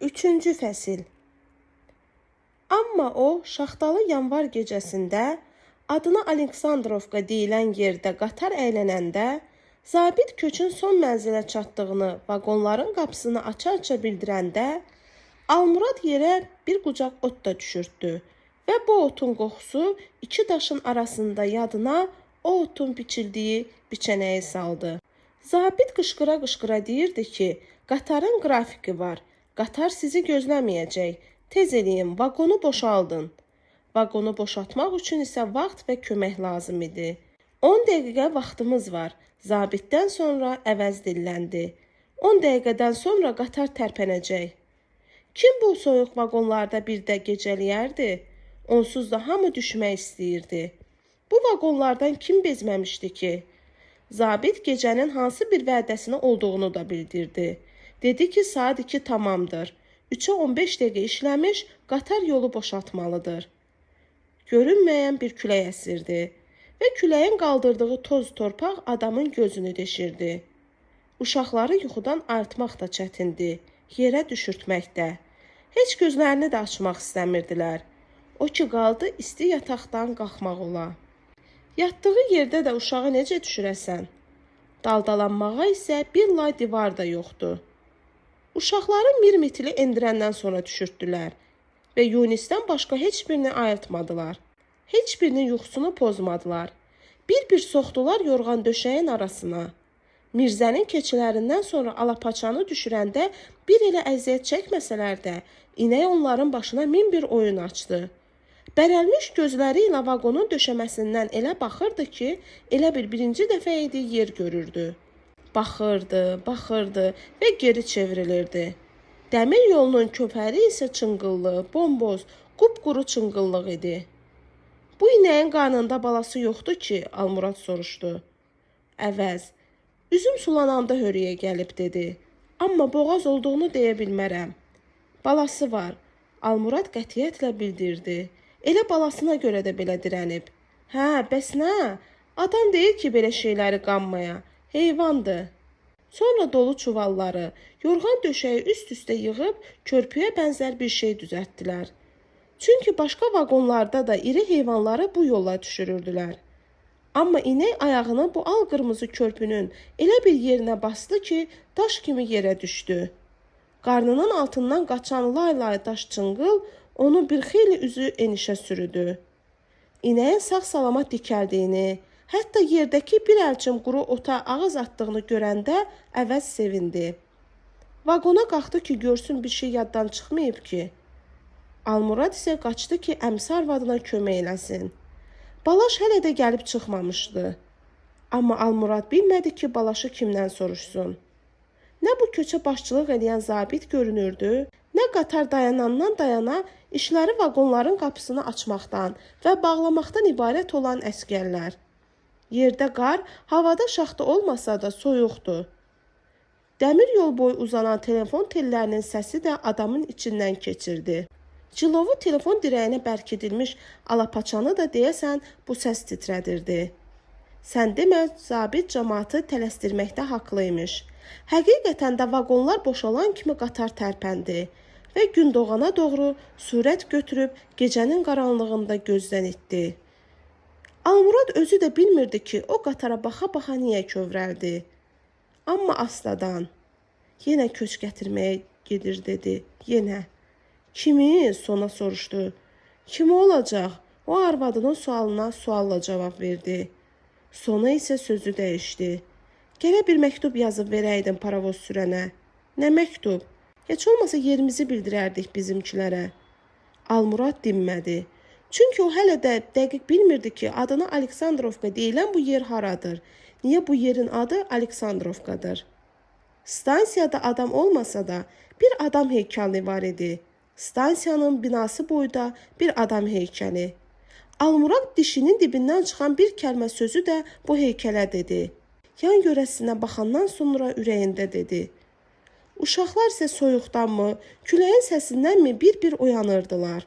3-cü fəsil. Amma o, şaxtalı yanvar gecəsində, adına Aleksandrovka deyilən yerdə qatar əylənəndə, zabit köçün son mənzilə çatdığını, vaqonların qapısını aça-aça bildirəndə, Almurad yerə bir qucaq ot da düşürtdü və bu otun qoxusu iki daşın arasında yadına o otun biçildiyi biçənəyi saldı. Zabit qışqıra-qışqıra deyirdi ki, qatarın qrafiki var, qatar sizi gözləməyəcək, tez eləyin, vaqonu boşaldın. Vaqonu boşaltmaq üçün isə vaxt və kömək lazım idi. 10 dəqiqə vaxtımız var, zabitdən sonra əvəz dilləndi. 10 dəqiqədən sonra qatar tərpənəcək. Kim bu soyuq vaqonlarda bir də gecələyərdi? Onsuz da hamı düşmək istəyirdi. Bu vaqonlardan kim bezməmişdi ki? Zabit gecənin hansı bir vədəsini olduğunu da bildirdi. Dedi ki, saat 2 tamamdır. 3-ə 15 dəqiqə işləmiş, qatar yolu boşaltmalıdır. Görünməyən bir külək əsirdi və küləyin qaldırdığı toz torpaq adamın gözünü deşirdi. Uşaqları yuxudan ayırtmaq da çətindi, yerə düşürtməkdə. Heç gözlərini də açmaq istəmirdilər. O ki qaldı isti yataqdan qalxmaq ola. Yatdığı yerdə də uşağı necə düşürəsən? Daldalanmağa isə bir lay divar da yoxdur. Uşaqları mirmitili endirəndən sonra düşürtdülər və Yunisdən başqa heç birini ayırtmadılar. Heç birinin yuxusunu pozmadılar. Bir-bir soxdular yorğan döşəyin arasına. Mirzənin keçilərindən sonra alapaçanı düşürəndə bir elə əziyyət çəkməsələr də, inək onların başına min bir oyun açdı. Bərəlmiş gözləri ilə vaqonun döşəməsindən elə baxırdı ki, elə birinci dəfə idi yer görürdü. Baxırdı və geri çevrilirdi. Dəmir yolunun köpəri isə çınqıllı, bomboz, qupquru çınqıllıq idi. Bu inəyin qarnında balası yoxdur ki, Almurad soruşdu. Əvəz, üzüm sulananda hörüyə gəlib dedi. Amma boğaz olduğunu deyə bilmərəm. Balası var, Almurad qətiyyətlə bildirdi. Elə balasına görə də belə dirənib. Hə, bəs nə? Adam deyir ki, belə şeyləri qanmaya. Heyvandır. Sonra dolu çuvalları, yorğan döşəyi üst-üstə yığıb körpüyə bənzər bir şey düzəltdilər. Çünki başqa vaqonlarda da iri heyvanları bu yolla düşürürdülər. Amma inək ayağını bu al-qırmızı körpünün elə bir yerinə bastı ki, daş kimi yerə düşdü. Qarnının altından qaçan lay-lay daş çınqıl onu bir xeyli üzü enişə sürüdü. İnəyin sağ-salamat dikəldiyini, hətta yerdəki bir əlçim quru ota ağız atdığını görəndə əvəz sevindi. Vaqona qalxdı ki, görsün bir şey yaddan çıxmayıb ki. Almurad isə qaçdı ki, əmsi arvadına kömək eləsin. Balaş hələ də gəlib çıxmamışdı. Amma Almurad bilmədi ki, balaşı kimdən soruşsun. Nə bu köçə başçılıq edən zabit görünürdü, nə qatar dayanandan dayana işləri vaqonların qapısını açmaqdan və bağlamaqdan ibarət olan əskərlər. Yerdə qar, havada şaxta olmasa da soyuqdur. Dəmir yol boyu uzanan telefon tellərinin səsi də adamın içindən keçirdi. Cilovu telefon dirəyinə bərkidilmiş alapaçanı da deyəsən bu səs titrədirdi. Sən demə, zabit cəmaatı tələsdirməkdə haqlıymış. Həqiqətən də vaqonlar boşalan kimi qatar tərpəndi və gün doğana doğru sürət götürüb gecənin qaranlığında gözdən itdi. Almurad özü də bilmirdi ki, o qatara baxa-baxa niyə kövrəldi. Amma astadan, yenə köç gətirməyə gedir dedi, yenə. Kimi? Sona soruşdu. Kimi olacaq? O arvadının sualına sualla cavab verdi. Sona isə sözü dəyişdi. Gələ bir məktub yazıb verəydin paravoz sürənə. Nə məktub? Heç olmasa yerimizi bildirərdik bizimkilərə. Almurad dinmədi. Çünki o hələ də dəqiq bilmirdi ki, adına Aleksandrovka deyilən bu yer haradır. Niyə bu yerin adı Aleksandrovkadır? Stansiyada adam olmasa da bir adam heykəli var idi. Stansiyanın binası boyda bir adam heykəli. Almurad dişinin dibindən çıxan bir kəlmə sözü də bu heykələ dedi. Yan görəsinə baxandan sonra ürəyində dedi. Uşaqlar isə soyuqdanmı, küləyin səsindənmi bir-bir oyanırdılar.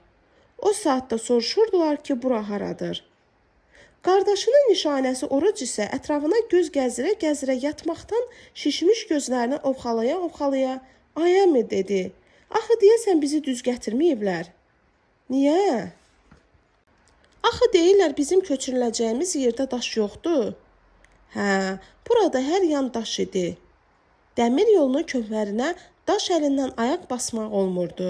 O saatda soruşurdular ki, bura haradır. Qardaşının nişanəsi Oruc isə ətrafına göz gəzirə-gəzirə yatmaqdan şişmiş gözlərini ovxalaya-ovxalaya ayəmi dedi. Axı deyəsən bizi düz gətirməyiblər. Niyə? Axı deyirlər bizim köçürüləcəyimiz yerdə daş yoxdur. Hə, burada hər yan daş idi. Dəmir yolunun köpərinə daş əlindən ayaq basmaq olmurdu.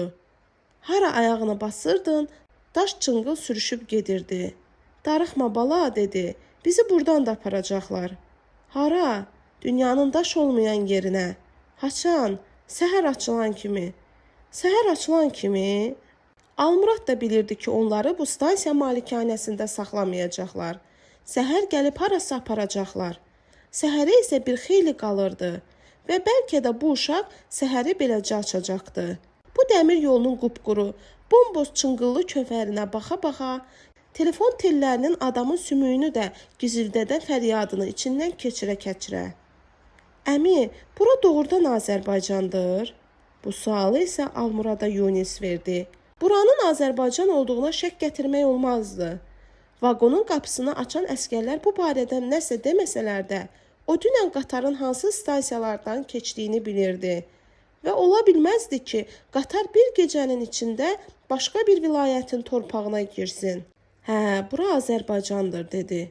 Hara ayağını basırdın, daş çınqıl sürüşüb gedirdi. Darıxma bala, dedi, bizi buradan da aparacaqlar. Hara? Dünyanın daş olmayan yerinə. Haçan? Səhər açılan kimi. Səhər açılan kimi? Almurad da bilirdi ki, onları bu stansiya malikanəsində saxlamayacaqlar. Səhər gəlib harasa aparacaqlar. Səhərə isə bir xeyli qalırdı və bəlkə də bu uşaq səhəri beləcə açacaqdı. Bu dəmir yolunun qupquru, bomboz çınqıllı köfərinə baxa-baxa, telefon tellərinin adamın sümüyünü də gizildədən fəryadını içindən keçirə-keçirə. Əmi, bura doğrudan Azərbaycandır? Bu sualı isə Almurada Yunis verdi. Buranın Azərbaycan olduğuna şək gətirmək olmazdı. Vaqonun qapısını açan əskərlər bu barədə nəsə deməsələr də, o dünən qatarın hansı stansiyalardan keçdiyini bilirdi. Və ola bilməzdi ki, qatar bir gecənin içində başqa bir vilayətin torpağına girsin. Hə, bura Azərbaycandır, dedi.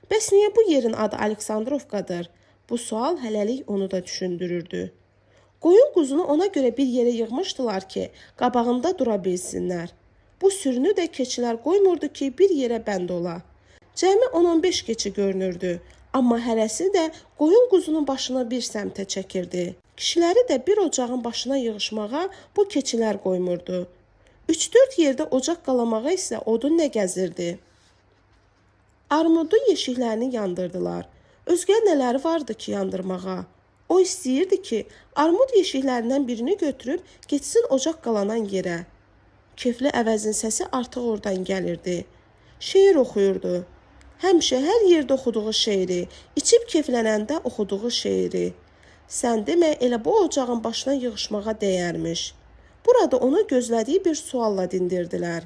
Bəs niyə bu yerin adı Aleksandrovkadır? Bu sual hələlik onu da düşündürürdü. Qoyun quzunu ona görə bir yerə yığmışdılar ki, qabağında dura bilsinlər. Bu sürünü də keçilər qoymurdu ki, bir yerə bənd ola. Cəmi 10-15 keçi görünürdü, amma hərəsi də qoyun quzunun başını bir səmtə çəkirdi. Kişiləri də bir ocağın başına yığışmağa bu keçilər qoymurdu. 3-4 yerdə ocaq qalamağa isə odun nə gəzirdi. Armudun yeşiklərini yandırdılar. Özgə nələri vardı ki, yandırmağa? O istəyirdi ki, armud yeşiklərindən birini götürüb getsin ocaq qalanan yerə. Kefli əvəzin səsi artıq oradan gəlirdi. Şeir oxuyurdu. Həmişə hər yerdə oxuduğu şeiri, içib keflənəndə oxuduğu şeiri. Sən demə, elə bu ocağın başına yığışmağa dəyərmiş. Burada onu gözlədiyi bir sualla dindirdilər.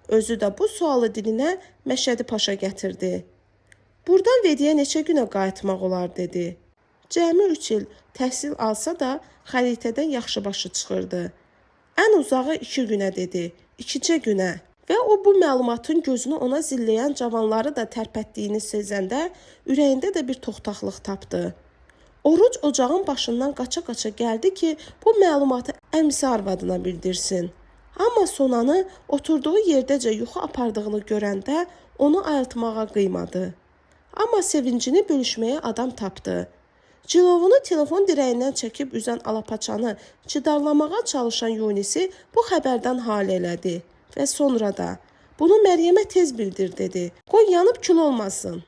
Özü də bu sualı dilinə Məşədi Paşa gətirdi. Buradan Vediyə neçə günə qayıtmaq olar, dedi. Cəmi 3 il təhsil alsa da xəritədən yaxşı başı çıxırdı. Ən uzağı 2 günə, dedi, 2-cə günə. Və o bu məlumatın gözünü ona zilləyən cavanları da tərpətdiyini sezəndə ürəyində də bir toxtaqlıq tapdı. Oruc ocağın başından qaça-qaça gəldi ki, bu məlumatı əmsi arvadına bildirsin. Amma sonanı oturduğu yerdəcə yuxu apardığını görəndə onu ayıltmağa qıymadı. Amma sevincini bölüşməyə adam tapdı. Cilovunu telefon dirəyindən çəkib üzən alapaçanı cidarlamağa çalışan Yunisi bu xəbərdən hal elədi və sonra da bunu Məryəmə tez bildir, dedi. Qoy yanıb kül olmasın.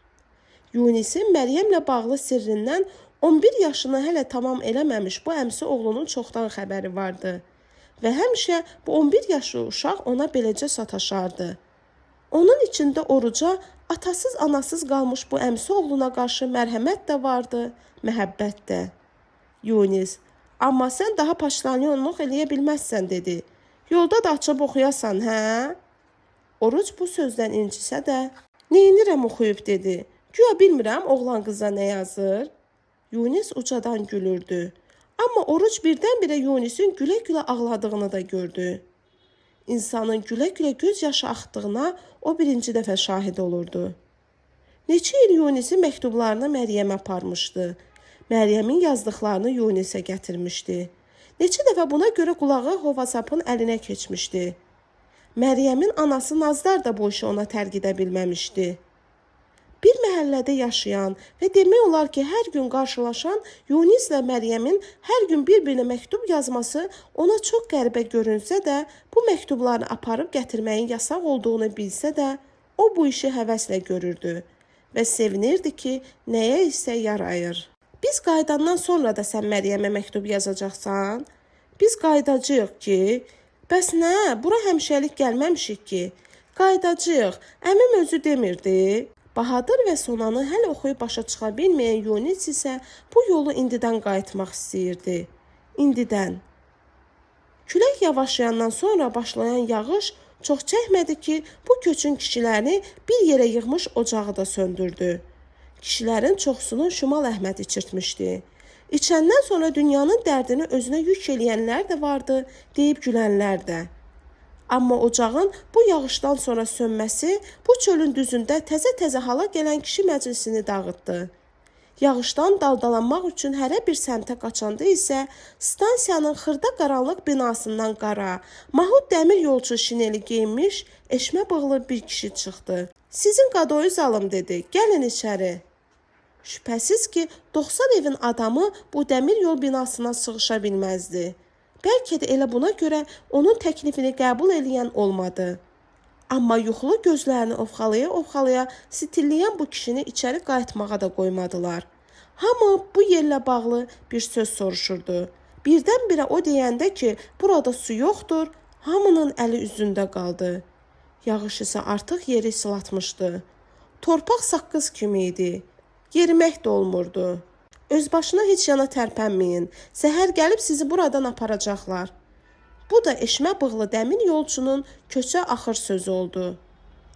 Yunisin Məryəmlə bağlı sirrindən 11 yaşını hələ tamam eləməmiş bu əmsi oğlunun çoxdan xəbəri vardı və həmişə bu 11 yaşlı uşaq ona beləcə sataşardı. Onun içində Oruca atasız anasız qalmış bu əmsi oğluna qarşı mərhəmət də vardı, məhəbbət də. Yunis, amma sən daha paşlalyonluq eləyə bilməzsən, dedi. Yolda da açıb oxuyasan, hə? Oruc bu sözdən incisə də, neynirəm oxuyub, dedi. Güya bilmirəm oğlan qıza nə yazır. Yunis ucadan gülürdü. Amma Oruc birdən-birə Yunisin gülə-gülə ağladığını da gördü. İnsanın gülə-gülə göz yaşı axdığına o birinci dəfə şahid olurdu. Neçə il Yunisi məktublarını Məryəmə aparmışdı. Məryəmin yazdıqlarını Yunisə gətirmişdi. Neçə dəfə buna görə qulağı Hovasapın əlinə keçmişdi. Məryəmin anası Nazdar da bu işi ona tərgidə bilməmişdi. Bir məhəllədə yaşayan və demək olar ki, hər gün qarşılaşan Yunislə Məryəmin hər gün bir-birinə məktub yazması ona çox qəribə görünsə də, bu məktublarını aparıb gətirməyin yasaq olduğunu bilsə də, o bu işi həvəslə görürdü və sevinirdi ki, nəyə isə yarayır. Biz qayıdandan sonra da sən Məryəmə məktub yazacaqsan? Biz qaydacağıq ki, bəs nə, bura həmişəlik gəlməmişik ki? Qaydacağıq, əmim özü demirdi. Bahadır və Sonanı hələ oxuyub başa çıxa bilməyən Yunis isə bu yolu indidən qayıtmaq istəyirdi. İndidən. Külək yavaşlayandan sonra başlayan yağış çox çəkmədi ki, bu köçün kişilərini bir yerə yığmış ocağı da söndürdü. Kişilərin çoxsunu Şimal Əhməd içirtmişdi. İçəndən sonra dünyanın dərdini özünə yük eləyənlər də vardı, deyib gülənlər də. Amma ocağın bu yağışdan sonra sönməsi bu çölün düzündə təzə-təzə hala gələn kişi məclisini dağıtdı. Yağışdan daldalanmaq üçün hərə bir səmtə qaçanda isə stansiyanın xırda qaranlıq binasından qara, mahud dəmir yolçu şineli geyinmiş, eşmə bığlı bir kişi çıxdı. Sizin qadoyuz alım dedi, gəlin içəri. Şübhəsiz ki, 90 evin adamı bu dəmir yol binasına sığışa bilməzdi. Bəlkə də elə buna görə onun təklifini qəbul eləyən olmadı. Amma yuxulu gözlərini ovxalaya-ovxalaya stilləyən bu kişini içəri qayıtmağa da qoymadılar. Hamı bu yerlə bağlı bir söz soruşurdu. Birdən-birə o deyəndə ki, burada su yoxdur, hamının əli üzündə qaldı. Yağış isə artıq yeri sılatmışdı. Torpaq saqqız kimi idi. Yerimək də olmurdu. Öz başına heç yana tərpənməyin. Səhər gəlib sizi buradan aparacaqlar. Bu da eşmə bığlı dəmir yolçunun köçə axır sözü oldu.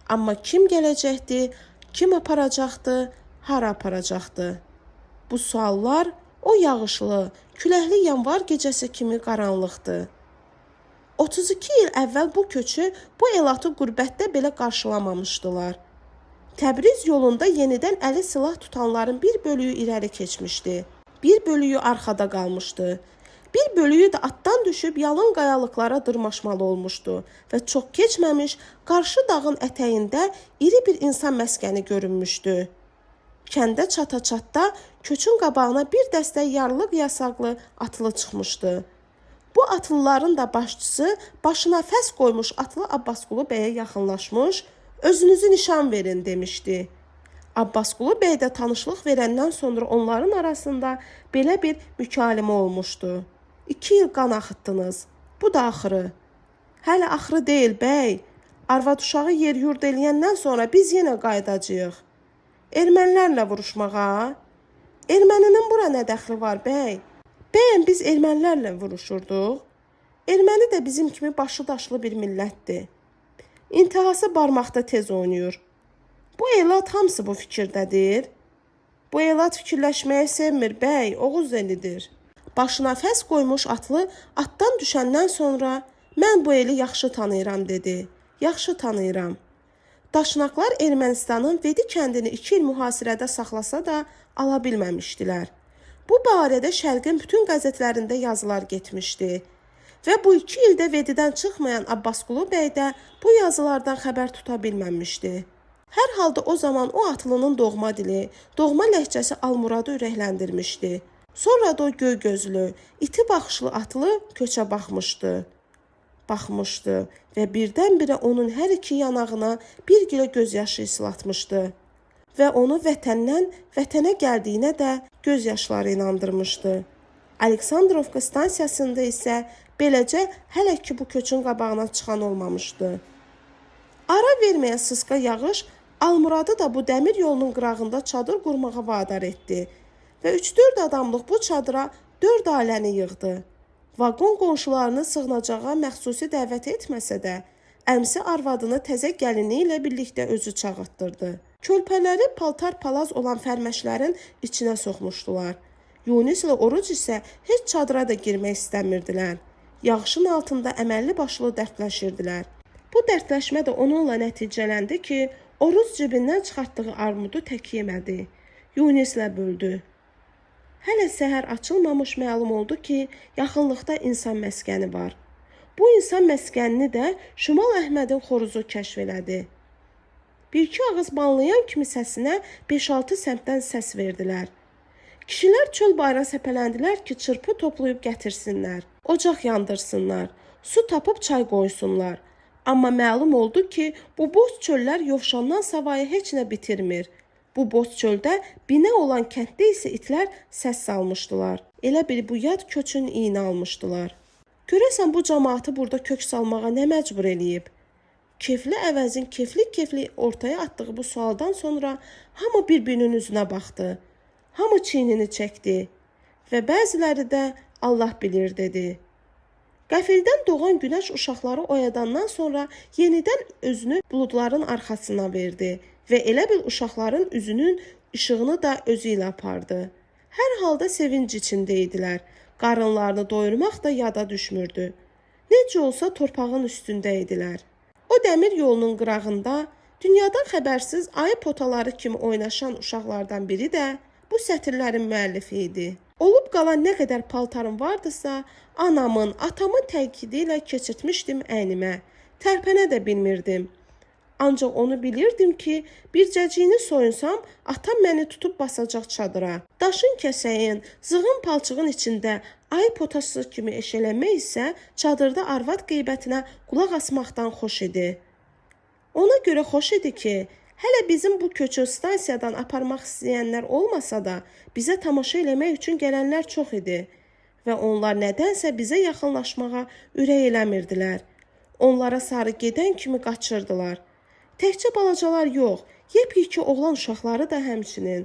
Amma kim gələcəkdi, kim aparacaqdı, hara aparacaqdı? Bu suallar o yağışlı, küləkli yanvar gecəsi kimi qaranlıqdı. 32 il əvvəl bu köçü, bu elatı qürbətdə belə qarşılamamışdılar. Təbriz yolunda yenidən əli silah tutanların bir bölüyü irəli keçmişdi. Bir bölüyü arxada qalmışdı. Bir bölüyü də atdan düşüb yalın qayalıqlara dırmaşmalı olmuşdu və çox keçməmiş qarşı dağın ətəyində iri bir insan məskəni görünmüşdü. Kəndə çata-çatda köçün qabağına bir dəstə yarlıq-yasaqlı atlı çıxmışdı. Bu atlıların da başçısı başına fəs qoymuş atlı Abbasqulu bəyə yaxınlaşmış, özünüzü nişan verin demişdi. Abbasqulu bəy də tanışlıq verəndən sonra onların arasında belə bir mükalimə olmuşdu. 2 il qan axıtdınız. Bu da axırı. Hələ axırı deyil bəy. Arvad uşağı yer yurd eləyəndən sonra biz yenə qayıdacağıq. Ermənilərlə vuruşmağa? Erməninin bura nə dəxli var bəy? Bəyəm biz ermənilərlə vuruşurduq? Erməni də bizim kimi başı daşlı bir millətdir. İntihası barmaqda tez oynayır. Bu elat hamısı bu fikirdədir. Bu elat fikirləşməyi sevmir bəy, Oğuz elidir. Başına fəs qoymuş atlı atdan düşəndən sonra mən bu eli yaxşı tanıyıram dedi. Yaxşı tanıyıram. Daşnaqlar Ermənistanın Vedi kəndini 2 il mühasirədə saxlasa da ala bilməmişdilər. Bu barədə Şərqin bütün qəzetlərində yazılar getmişdi. Və bu 2 ildə Vedidən çıxmayan Abbasqulu bəy də bu yazılardan xəbər tuta bilməmişdi. Hər halda o zaman o atlının doğma dili, doğma ləhcəsi Almuradı ürəkləndirmişdi. Sonra da o göy gözlü, iti baxışlı atlı köçə baxmışdı və birdən-birə onun hər iki yanağına bir gilə gözyaşı islatmışdı və onu vətəndən vətənə gəldiyinə də gözyaşları inandırmışdı. Aleksandrovka stansiyasında isə beləcə hələ ki bu köçün qabağına çıxan olmamışdı. Ara verməyən sısqa yağış Almuradı da bu dəmir yolunun qırağında çadır qurmağa vadar etdi və 3-4 adamlıq bu çadıra 4 ailəni yığdı. Vaqon qonşularını sığınacağa məxsusi dəvət etməsə də, əmsi arvadını təzə gəlini ilə birlikdə özü çağırtdırdı. Körpələri paltar-palaz olan fərməşlərin içinə soxmuşdular. Yunis ilə Oruc isə heç çadıra da girmək istəmirdilər. Yağışın altında əməlli başlı dərdləşirdilər. Bu dərdləşmə də onunla nəticələndi ki, Oruc cibindən çıxartdığı armudu tək yemədi. Yunislə böldü. Hələ səhər açılmamış məlum oldu ki, yaxınlıqda insan məskəni var. Bu insan məskənini də Şimal Əhmədin xoruzu kəşf elədi. Bir-iki ağız banlayan kimi səsinə 5-6 səmtdən səs verdilər. Kişilər çöl bayra səpələndilər ki, çırpı toplayıb gətirsinlər, ocaq yandırsınlar, su tapıb çay qoysunlar. Amma məlum oldu ki, bu boz çöllər yovşandan savayı heç nə bitirmir. Bu boz çöldə binə olan kənddə isə itlər səs salmışdılar. Elə bir bu yad köçün iyini almışdılar. Görəsən bu cəmaatı burada kök salmağa nə məcbur eləyib? Kefli əvəzin kefli ortaya atdığı bu sualdan sonra hamı bir-birinin üzünə baxdı. Hamı çiynini çəkdi və bəziləri də Allah bilir dedi. Qəfildən doğan günəş uşaqları oyadandan sonra yenidən özünü buludların arxasına verdi və elə bil uşaqların üzünün işığını da özü ilə apardı. Hər halda sevinc içində idilər. Qarınlarını doyurmaq da yada düşmürdü. Necə olsa torpağın üstündə idilər. O dəmir yolunun qırağında dünyadan xəbərsiz ayı potaları kimi oynaşan uşaqlardan biri də bu sətirlərin müəllifi idi. Olub qalan nə qədər paltarım vardısa, anamın, atamın təkidi ilə keçirtmişdim əynimə. Tərpənə də bilmirdim. Ancaq onu bilirdim ki, bircəciyini soyunsam, atam məni tutub basacaq çadıra. Daşın kəsəyin, zığın palçığın içində ayı potası kimi eşələnmək isə çadırda arvad qeybətinə qulaq asmaqdan xoş idi. Ona görə xoş idi ki, hələ bizim bu köçü stansiyadan aparmaq istəyənlər olmasa da, bizə tamaşa eləmək üçün gələnlər çox idi və onlar nədənsə bizə yaxınlaşmağa ürək eləmirdilər. Onlara sarı gedən kimi qaçırdılar. Təkcə balacalar yox, yepyekə oğlan uşaqları da həmçinin.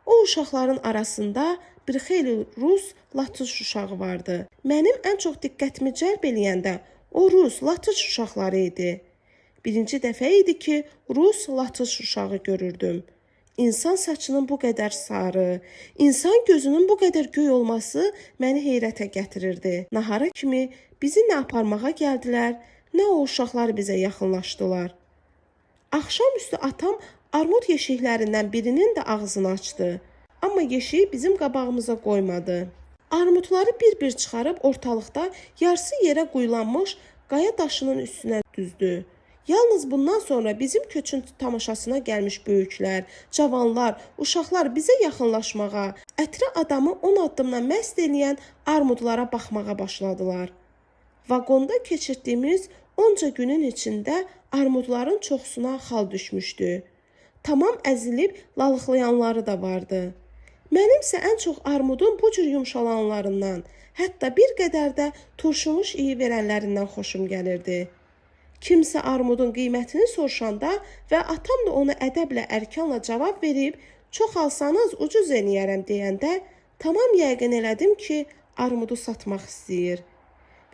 O uşaqların arasında bir xeyli Rus latış uşağı vardı. Mənim ən çox diqqətimi cəlb eləyən də o Rus latış uşaqları idi. Birinci dəfə idi ki, Rus latış uşağı görürdüm. İnsan saçının bu qədər sarı, insan gözünün bu qədər göy olması məni heyrətə gətirirdi. Nahara kimi bizi nə aparmağa gəldilər, nə o uşaqlar bizə yaxınlaşdılar. Axşamüstü atam armud yeşiklərindən birinin də ağzını açdı. Amma yeşiyi bizim qabağımıza qoymadı. Armudları bir-bir çıxarıb ortalıqda yarısı yerə quyulanmış qaya daşının üstünə düzdü. Yalnız bundan sonra bizim köçün tamaşasına gəlmiş böyüklər, cavanlar, uşaqlar bizə yaxınlaşmağa, ətrə adamı 10 addımdan məst eləyən armudlara baxmağa başladılar. Vaqonda keçirdiyimiz onca günün içində armudların çoxsuna xal düşmüşdü. Tamam əzilib lalıqlayanları da vardı. Mənimsə ən çox armudun bu cür yumşalanlarından, hətta bir qədər də turşumuş iyi verənlərindən xoşum gəlirdi. Kimsə armudun qiymətini soruşanda və atam da ona ədəblə ərkanla cavab verib, çox alsanız ucuz eləyərəm deyəndə, tamam yəqin elədim ki, armudu satmaq istəyir.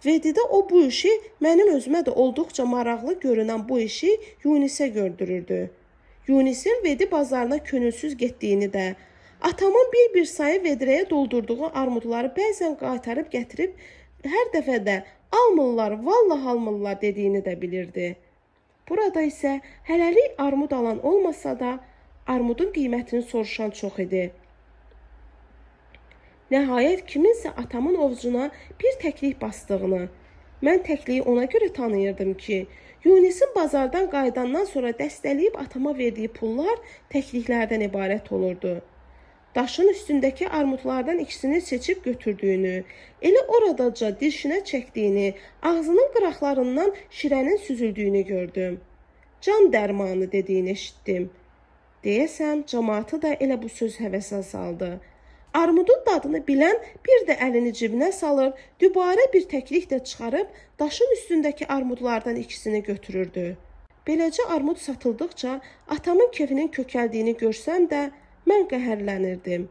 Vedidə o bu işi, mənim özümə də olduqca maraqlı görünən bu işi Yunisə gördürürdü. Yunisin Vedi bazarına könülsüz getdiyini də, atamın bir sayı vedrəyə doldurduğu armudları bəzən qaytarıb gətirib, hər dəfə də almırlar, vallah almırlar dediyini də bilirdi. Burada isə hələlik armud alan olmasa da, armudun qiymətini soruşan çox idi. Nəhayət kiminsə atamın ovucuna bir təklik bastığını, mən təkliyi ona görə tanıyırdım ki, Yunisin bazardan qayıdandan sonra dəstələyib atama verdiyi pullar təkliklərdən ibarət olurdu. Daşın üstündəki armudlardan ikisini seçib götürdüyünü, elə oradaca dişinə çəkdiyini, ağzının qıraqlarından şirənin süzüldüyünü gördüm. Can dərmanı dediyini eşitdim. Deyəsən, cəmaatı da elə bu söz həvəsə saldı. Armudun dadını bilən bir də əlini cibinə salır, dübarə bir təklik də çıxarıb daşın üstündəki armudlardan ikisini götürürdü. Beləcə armud satıldıqca atamın kefinin kökəldiyini görsəm də mən qəhərlənirdim.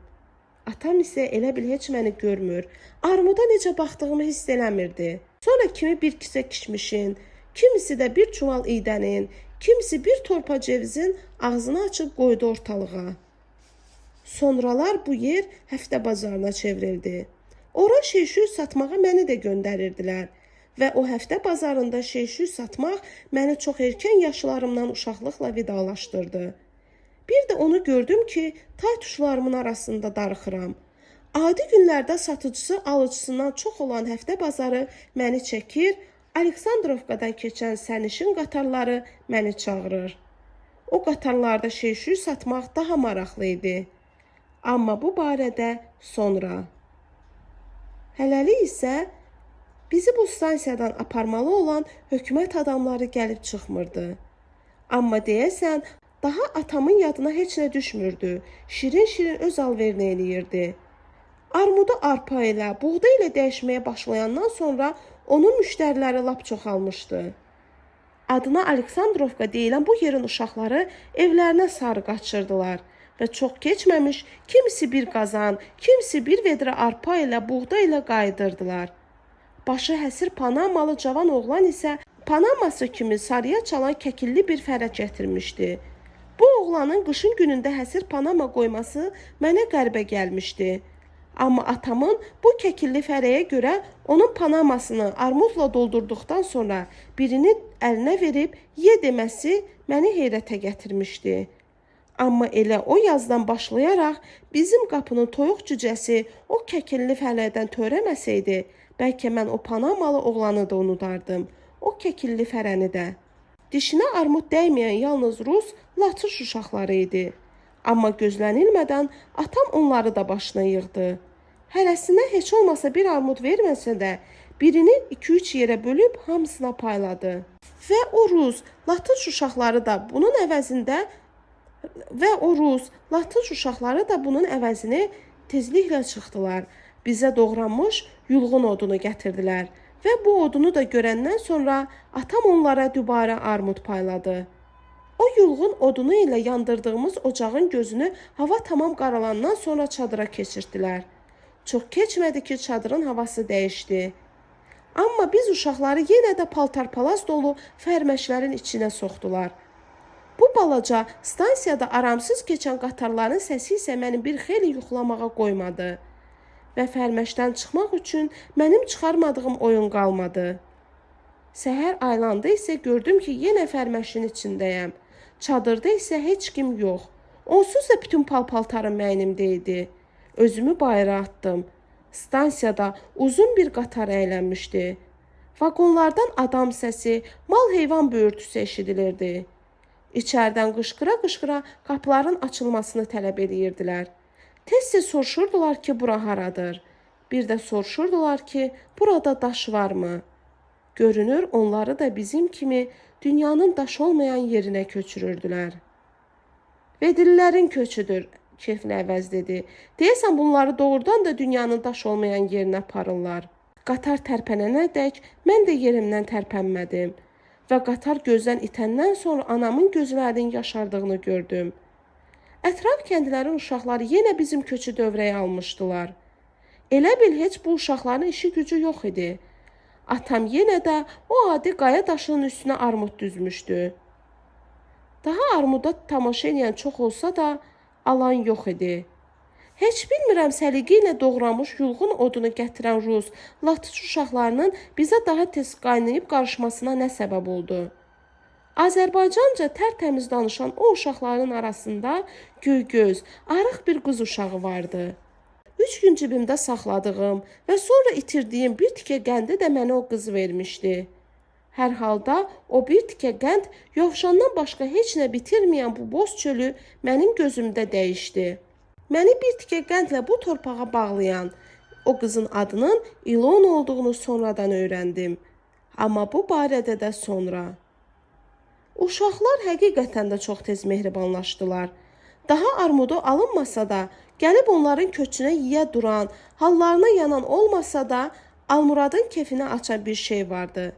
Atam isə elə bil heç məni görmür, armuda necə baxdığımı hiss eləmirdi. Sonra kimi bir kisə kişmişin, kimisi də bir çuval iydənin, kimisi bir torpa cevizin ağzını açıb qoydu ortalığa. Sonralar bu yer həftə bazarına çevrildi. Ora şeyşüy satmağa məni də göndərirdilər və o həftə bazarında şeyşüy satmaq məni çox erkən yaşlarımdan uşaqlıqla vidalaşdırdı. Bir də onu gördüm ki, tay tuşlarımın arasında darıxıram. Adi günlərdə satıcısı alıcısından çox olan həftə bazarı məni çəkir, Aleksandrovkadan keçən sərnişin qatarları məni çağırır. O qatarlarda şeyşüy satmaq daha maraqlı idi. Amma bu barədə sonra. Hələlik isə bizi bu stansiyadan aparmalı olan hökumət adamları gəlib çıxmırdı. Amma deyəsən, daha atamın yadına heç nə düşmürdü. Şirin-şirin öz alverini eləyirdi. Armudu arpa ilə, buğda ilə dəyişməyə başlayandan sonra onun müştəriləri lap çoxalmışdı. Adına Aleksandrovka deyilən bu yerin uşaqları evlərinə sarı qaçırdılar və çox keçməmiş kimisi bir qazan, kimisi bir vedrə arpa ilə, buğda ilə qayıdırdılar. Başı həsir panamalı cavan oğlan isə panaması kimi sarıya çalan kəkilli bir fərə gətirmişdi. Bu oğlanın qışın günündə həsir panama qoyması mənə qəribə gəlmişdi. Amma atamın bu kəkilli fərəyə görə onun panamasını armudla doldurduqdan sonra birini əlinə verib ye deməsi məni heyrətə gətirmişdi. Amma elə o yazdan başlayaraq bizim qapının toyuq cücəsi o kəkilli fərədən törəməsəydi, bəlkə mən o panamalı oğlanı da unudardım, o kəkilli fərəni də. Dişinə armud dəyməyən yalnız Rus, Latış uşaqları idi. Amma gözlənilmədən atam onları da başına yığdı. Hərəsinə heç olmasa bir armud verməsə də, birini 2-3 yerə bölüb hamısına payladı. Və o Rus, Latış uşaqları da bunun əvəzini tezliklə çıxdılar. Bizə doğranmış yulğun odunu gətirdilər. Və bu odunu da görəndən sonra atam onlara dübarə armud payladı. O yulğun odunu ilə yandırdığımız ocağın gözünü hava tamam qaralandan sonra çadıra keçirdilər. Çox keçmədi ki, çadırın havası dəyişdi. Amma biz uşaqları yenə də paltar-palaz dolu fərməşlərin içinə soxdular. Bu balaca stansiyada aramsız keçən qatarların səsi isə məni bir xeyli yuxlamağa qoymadı. Və fərməşdən çıxmaq üçün mənim çıxarmadığım oyun qalmadı. Səhər aylandı isə gördüm ki, yenə fərməşin içindəyəm. Çadırda isə heç kim yox. Onsuz da bütün paltarım məynimdə idi. Özümü bayıra atdım. Stansiyada uzun bir qatar əylənmişdi. Vaqonlardan adam səsi, mal-heyvan böyürtüsü eşidilirdi. İçərdən qışqıra-qışqıra qapıların açılmasını tələb edirdilər. Tez-tez soruşurdular ki, bura haradır. Bir də soruşurdular ki, burada daş varmı? Görünür, onları da bizim kimi dünyanın daş olmayan yerinə köçürürdülər. Vedillərin köçüdür, kefli əvəz dedi. Deyəsən, bunları doğrudan da dünyanın daş olmayan yerinə aparırlar. Qatar tərpənənədək mən də yerimdən tərpənmədim. Və qatar gözdən itəndən sonra anamın gözlərinin yaşardığını gördüm. Ətraf kəndlərin uşaqları yenə bizim köçü dövrəyə almışdılar. Elə bil heç bu uşaqların işi gücü yox idi. Atam yenə də o adi qaya daşının üstünə armud düzmüşdü. Daha armuda tamaşa edən çox olsa da alan yox idi. Heç bilmirəm səliqə ilə doğranmış yulğun odunu gətirən Rus, Latış uşaqlarının bizə daha tez qaynayıb qarışmasına nə səbəb oldu? Azərbaycanca tərtəmiz danışan o uşaqların arasında göy-göz, arıq bir qız uşağı vardı. 3 gün cibimdə saxladığım və sonra itirdiyim bir tikə qəndi də mənə o qız vermişdi. Hər halda o bir tikə qənd yovşandan başqa heç nə bitirməyən bu boz çölü mənim gözümdə dəyişdi. Məni bir tikə qəndlə bu torpağa bağlayan o qızın adının İlon olduğunu sonradan öyrəndim. Amma bu barədə də sonra. Uşaqlar həqiqətən də çox tez mehribanlaşdılar. Daha armudu alınmasa da, gəlib onların köçünə yiyə duran, hallarına yanan olmasa da, Almuradın kefinə açan bir şey vardı.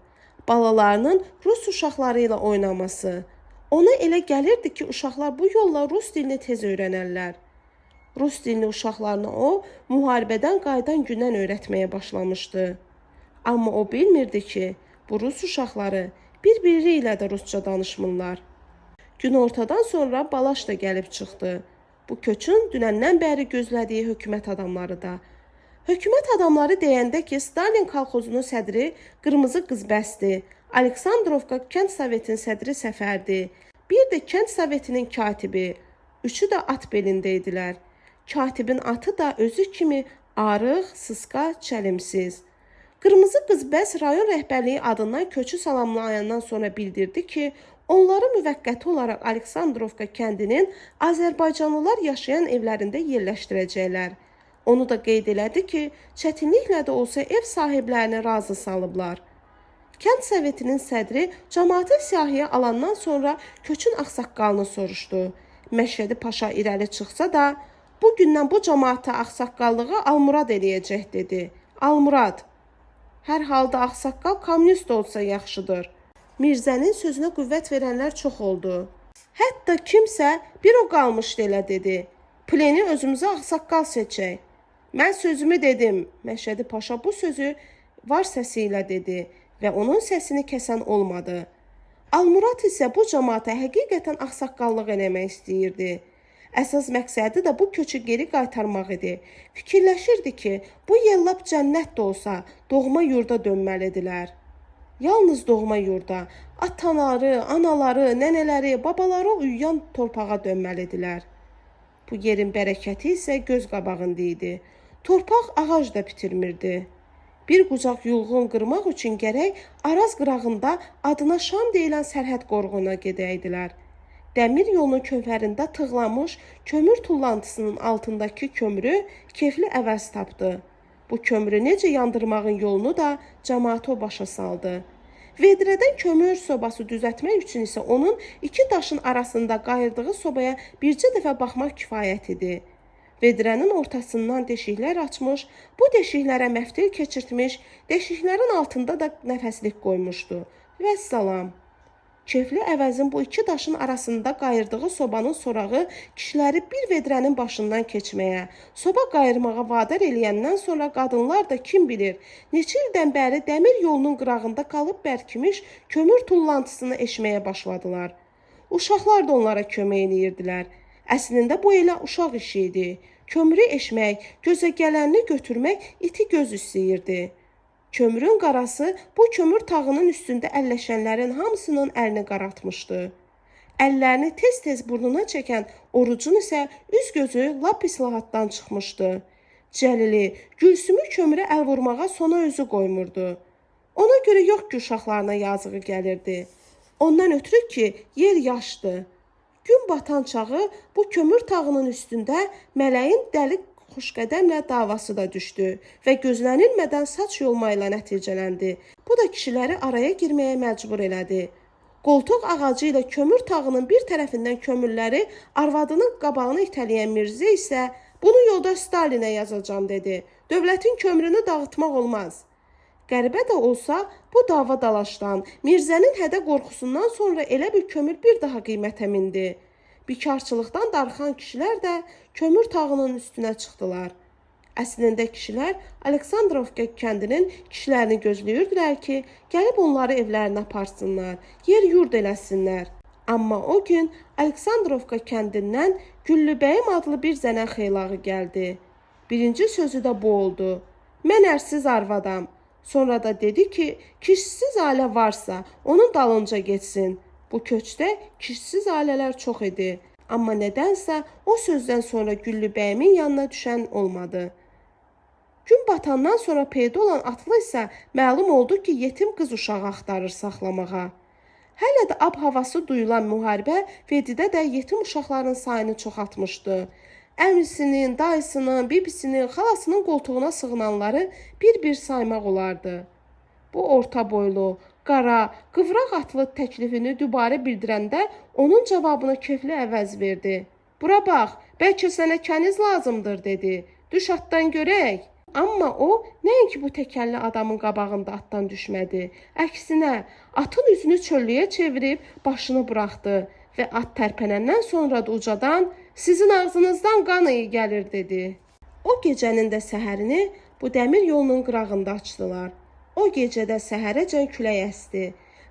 Balalarının Rus uşaqları ilə oynaması. Ona elə gəlirdi ki, uşaqlar bu yolla Rus dilini tez öyrənərlər. Rus dilini uşaqlarına o, müharibədən qayıdan gündən öyrətməyə başlamışdı. Amma o bilmirdi ki, bu Rus uşaqları bir-biri ilə də rusca danışmırlar. Günortadan sonra Balaş da gəlib çıxdı. Bu köçün dünəndən bəri gözlədiyi hökumət adamları da. Hökumət adamları deyəndə ki, Stalin kolxozunun sədri Qırmızı qız bəsdi, Aleksandrovka kənd sovetinin sədri Səfərdi, bir də kənd sovetinin katibi, üçü də at belində idilər. Katibin atı da özü kimi arıq, sısqa, çəlimsiz. Qırmızı qız bəs rayon rəhbərliyi adından köçü salamlayandan sonra bildirdi ki, onları müvəqqəti olaraq Aleksandrovka kəndinin Azərbaycanlılar yaşayan evlərində yerləşdirəcəklər. Onu da qeyd elədi ki, çətinliklə də olsa ev sahiblərini razı salıblar. Kənd sovetinin sədri cəmaatı siyahıya alandan sonra köçün ağsaqqalını soruşdu. Məşədi Paşa irəli çıxsa da, bu gündən bu cəmaata ağsaqqallığı Almurad eləyəcək dedi. Almurad. Hər halda ağsaqqal kommunist olsa yaxşıdır. Mirzənin sözünə qüvvət verənlər çox oldu. Hətta kimsə bir o qalmışdı elə dedi. Pleni özümüzə ağsaqqal seçək. Mən sözümü dedim. Məşədi Paşa bu sözü var səsi ilə dedi və onun səsini kəsən olmadı. Almurad isə bu cəmaata həqiqətən ağsaqqallıq eləmək istəyirdi. Əsas məqsədi də bu köçü geri qaytarmaq idi. Fikirləşirdi ki, bu yer lap cənnət də olsa, doğma yurda dönməlidirlər. Yalnız doğma yurda, ataları, anaları, nənələri, babaları uyuyan torpağa dönməlidirlər. Bu yerin bərəkəti isə göz qabağında idi. Torpaq ağac da bitirmirdi. Bir qucaq yulğun qırmaq üçün gərək Araz qırağında adına Şam deyilən sərhəd qorğuna gedəydilər. Dəmir yolunun kövhərində tığlamış kömür tullantısının altındakı kömürü kefli əvəz tapdı. Bu kömürü necə yandırmağın yolunu da cəmaatı o başa saldı. Vedrədən kömür sobası düzəltmək üçün isə onun iki daşın arasında qayırdığı sobaya bircə dəfə baxmaq kifayət idi. Vedrənin ortasından deşiklər açmış, bu deşiklərə məftil keçirtmiş, deşiklərin altında da nəfəslik qoymuşdu. Vəssalam. Kefli əvəzin bu iki daşın arasında qayırdığı sobanın sorağı kişiləri bir vedrənin başından keçməyə, soba qayırmağa vadar eləyəndən sonra qadınlar da kim bilir, neçə ildən bəri dəmir yolunun qırağında qalıb bərkimiş kömür tullantısını eşməyə başladılar. Uşaqlar da onlara kömək eləyirdilər. Əslində bu elə uşaq işi idi. Kömürü eşmək, gözə gələnini götürmək iti göz istəyirdi. Kömürün qarası bu kömür tağının üstündə əlləşənlərin hamısının əlini qaratmışdı. Əllərini tez-tez burnuna çəkən Orucun isə üz-gözü lap islahatdan çıxmışdı. Cəlili, Gülsümü kömürə əl vurmağa sona özü qoymurdu. Ona görə yox ki, uşaqlarına yazığı gəlirdi. Ondan ötürü ki, yer yaşdı. Gün batan çağı bu kömür tağının üstündə mələyin dəli Xoşqədəmlə davası da düşdü və gözlənilmədən saç yolma ilə nəticələndi. Bu da kişiləri araya girməyə məcbur elədi. Qoltuq ağacı ilə kömür tağının bir tərəfindən kömürləri arvadının qabağını itələyən Mirzə isə bunu yolda Stalinə yazacağam dedi. Dövlətin kömrünü dağıtmaq olmaz. Qəribə də olsa bu dava dalaşdan, Mirzənin hədə qorxusundan sonra elə bir kömür bir daha qiymətə mindi. Bikarçılıqdan darıxan kişilər də kömür tağının üstünə çıxdılar. Əslində kişilər Aleksandrovka kəndinin kişilərini gözləyirdilər ki, gəlib onları evlərinə aparsınlar, yer yurd eləsinlər. Amma o gün Aleksandrovka kəndindən Güllübəyim adlı bir zənən xeylağı gəldi. Birinci sözü də bu oldu. Mən ərsiz arvadam. Sonra da dedi ki, kişisiz ailə varsa onun dalınca getsin. Bu köçdə kişisiz ailələr çox idi. Amma nədənsə o sözdən sonra Güllübəyimin yanına düşən olmadı. Gün batandan sonra peyda olan atlı isə məlum oldu ki, yetim qız uşağı axtarır saxlamağa. Hələ də ab-havası duyulan müharibə Vedidə də yetim uşaqların sayını çoxaltmışdı. Əmisinin, dayısının, bibisinin, xalasının qoltuğuna sığınanları bir-bir saymaq olardı. Bu orta boylu, qara, qıvraq atlı təklifini dübarə bildirəndə onun cavabına kefli əvəz verdi. Bura bax, bəlkə sənə kəniz lazımdır dedi. Düş atdan görək. Amma o nəinki bu təkəlli adamın qabağında atdan düşmədi. Əksinə, atın üzünü çöllüyə çevirib başını buraxdı və at tərpənəndən sonra da ucadan sizin ağzınızdan qan iyi gəlir dedi. O gecənin də səhərini bu dəmir yolunun qırağında açdılar. O gecədə səhərəcən külək əsdi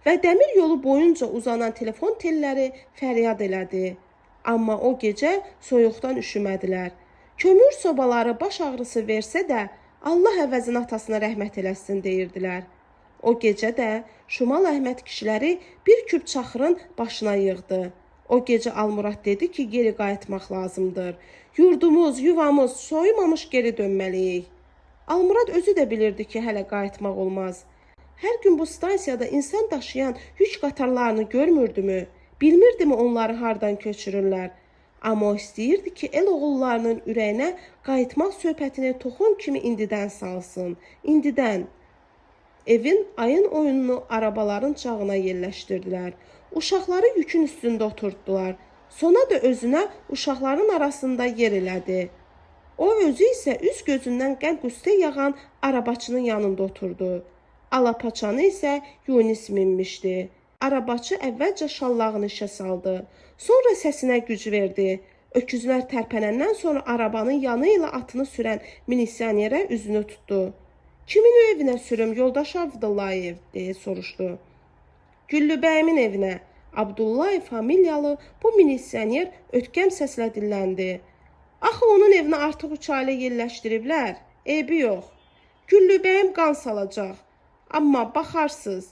və dəmir yolu boyunca uzanan telefon telləri fəryad elədi. Amma o gecə soyuqdan üşümədilər. Kömür sobaları baş ağrısı versə də Allah əvəzin atasına rəhmət eləsin deyirdilər. O gecə də Şumal Əhməd kişiləri bir küp çaxırın başına yığdı. O gecə Almurad dedi ki, geri qayıtmaq lazımdır. Yurdumuz, yuvamız soyumamış geri dönməliyik. Almurad özü də bilirdi ki, hələ qayıtmaq olmaz. Hər gün bu stansiyada insan daşıyan yük qatarlarını görmürdümü? Bilmirdimi onları hardan köçürürlər? Amma o istəyirdi ki, el oğullarının ürəyinə qayıtmaq söhbətini toxum kimi indidən salsın. İndidən. Evin ayın oyununu arabaların çağına yerləşdirdilər. Uşaqları yükün üstündə oturtdular. Sona da özünə uşaqların arasında yer elədi. O özü isə üz gözündən qəm-qüssə yağan arabaçının yanında oturdu. Alapaçanı isə Yunis minmişdi. Arabaçı əvvəlcə şallağını işə saldı. Sonra səsinə güc verdi. Öküzlər tərpənəndən sonra arabanın yanı ilə atını sürən milisionerə üzünü tutdu. Kimin evinə sürüm, yoldaş Abdullayev, deyə soruşdu. Güllübəyimin evinə. Abdullayev familiyalı bu milisioner ötkəm səslə dilləndi. Axı onun evinə artıq 3 ailə yerləşdiriblər. Eybi yox. Güllübəyim qan salacaq. Amma baxarsız.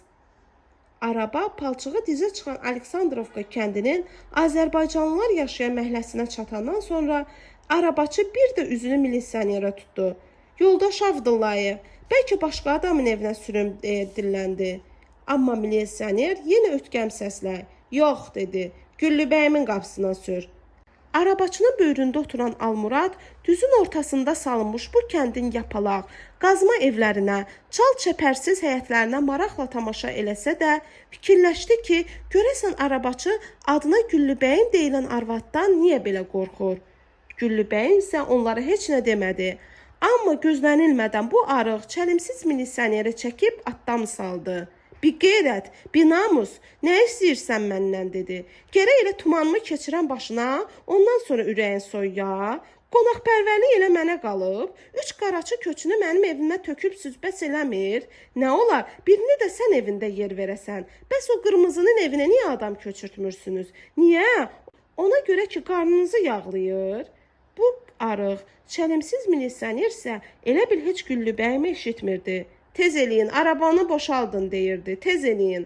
Araba palçığı dizə çıxan Aleksandrovka kəndinin Azərbaycanlılar yaşayan məhəlləsinə çatandan sonra arabaçı bir də üzünü milisionerə tutdu. Yoldaş Abdullayev, bəlkə başqa adamın evinə sürüm deyə dilləndi. Amma milisioner yenə ötkəm səslə, yox dedi, Güllübəyimin qapısına sür. Arabaçının böyründə oturan Almurad düzün ortasında salınmış bu kəndin yapalaq, qazma evlərinə, çal çəpərsiz həyətlərinə maraqla tamaşa eləsə də, fikirləşdi ki, görəsən arabaçı adına Güllübəyin deyilən arvaddan niyə belə qorxur? Güllübəyin isə onlara heç nə demədi. Amma gözlənilmədən bu arıq, çəlimsiz milisioneri çəkib atdan saldı. Bir qeyrət, bir namus, nə istəyirsən məndən dedi. Gərək elə tumanımı keçirən başına, ondan sonra ürəyin soyya. Qonaqpərvərlik elə mənə qalıb, 3 qaraçı köçünü mənim evimə töküb süzbəs eləmir. Nə olar, birini də sən evində yer verəsən. Bəs o qırmızının evinə niyə adam köçürtmürsünüz? Niyə? Ona görə ki, qarnınızı yağlayır. Bu arıq, çəlimsiz milisioner isə elə bil heç Güllübəyimi eşitmirdi. Tez eləyin, arabanı boşaldın deyirdi, tez eləyin.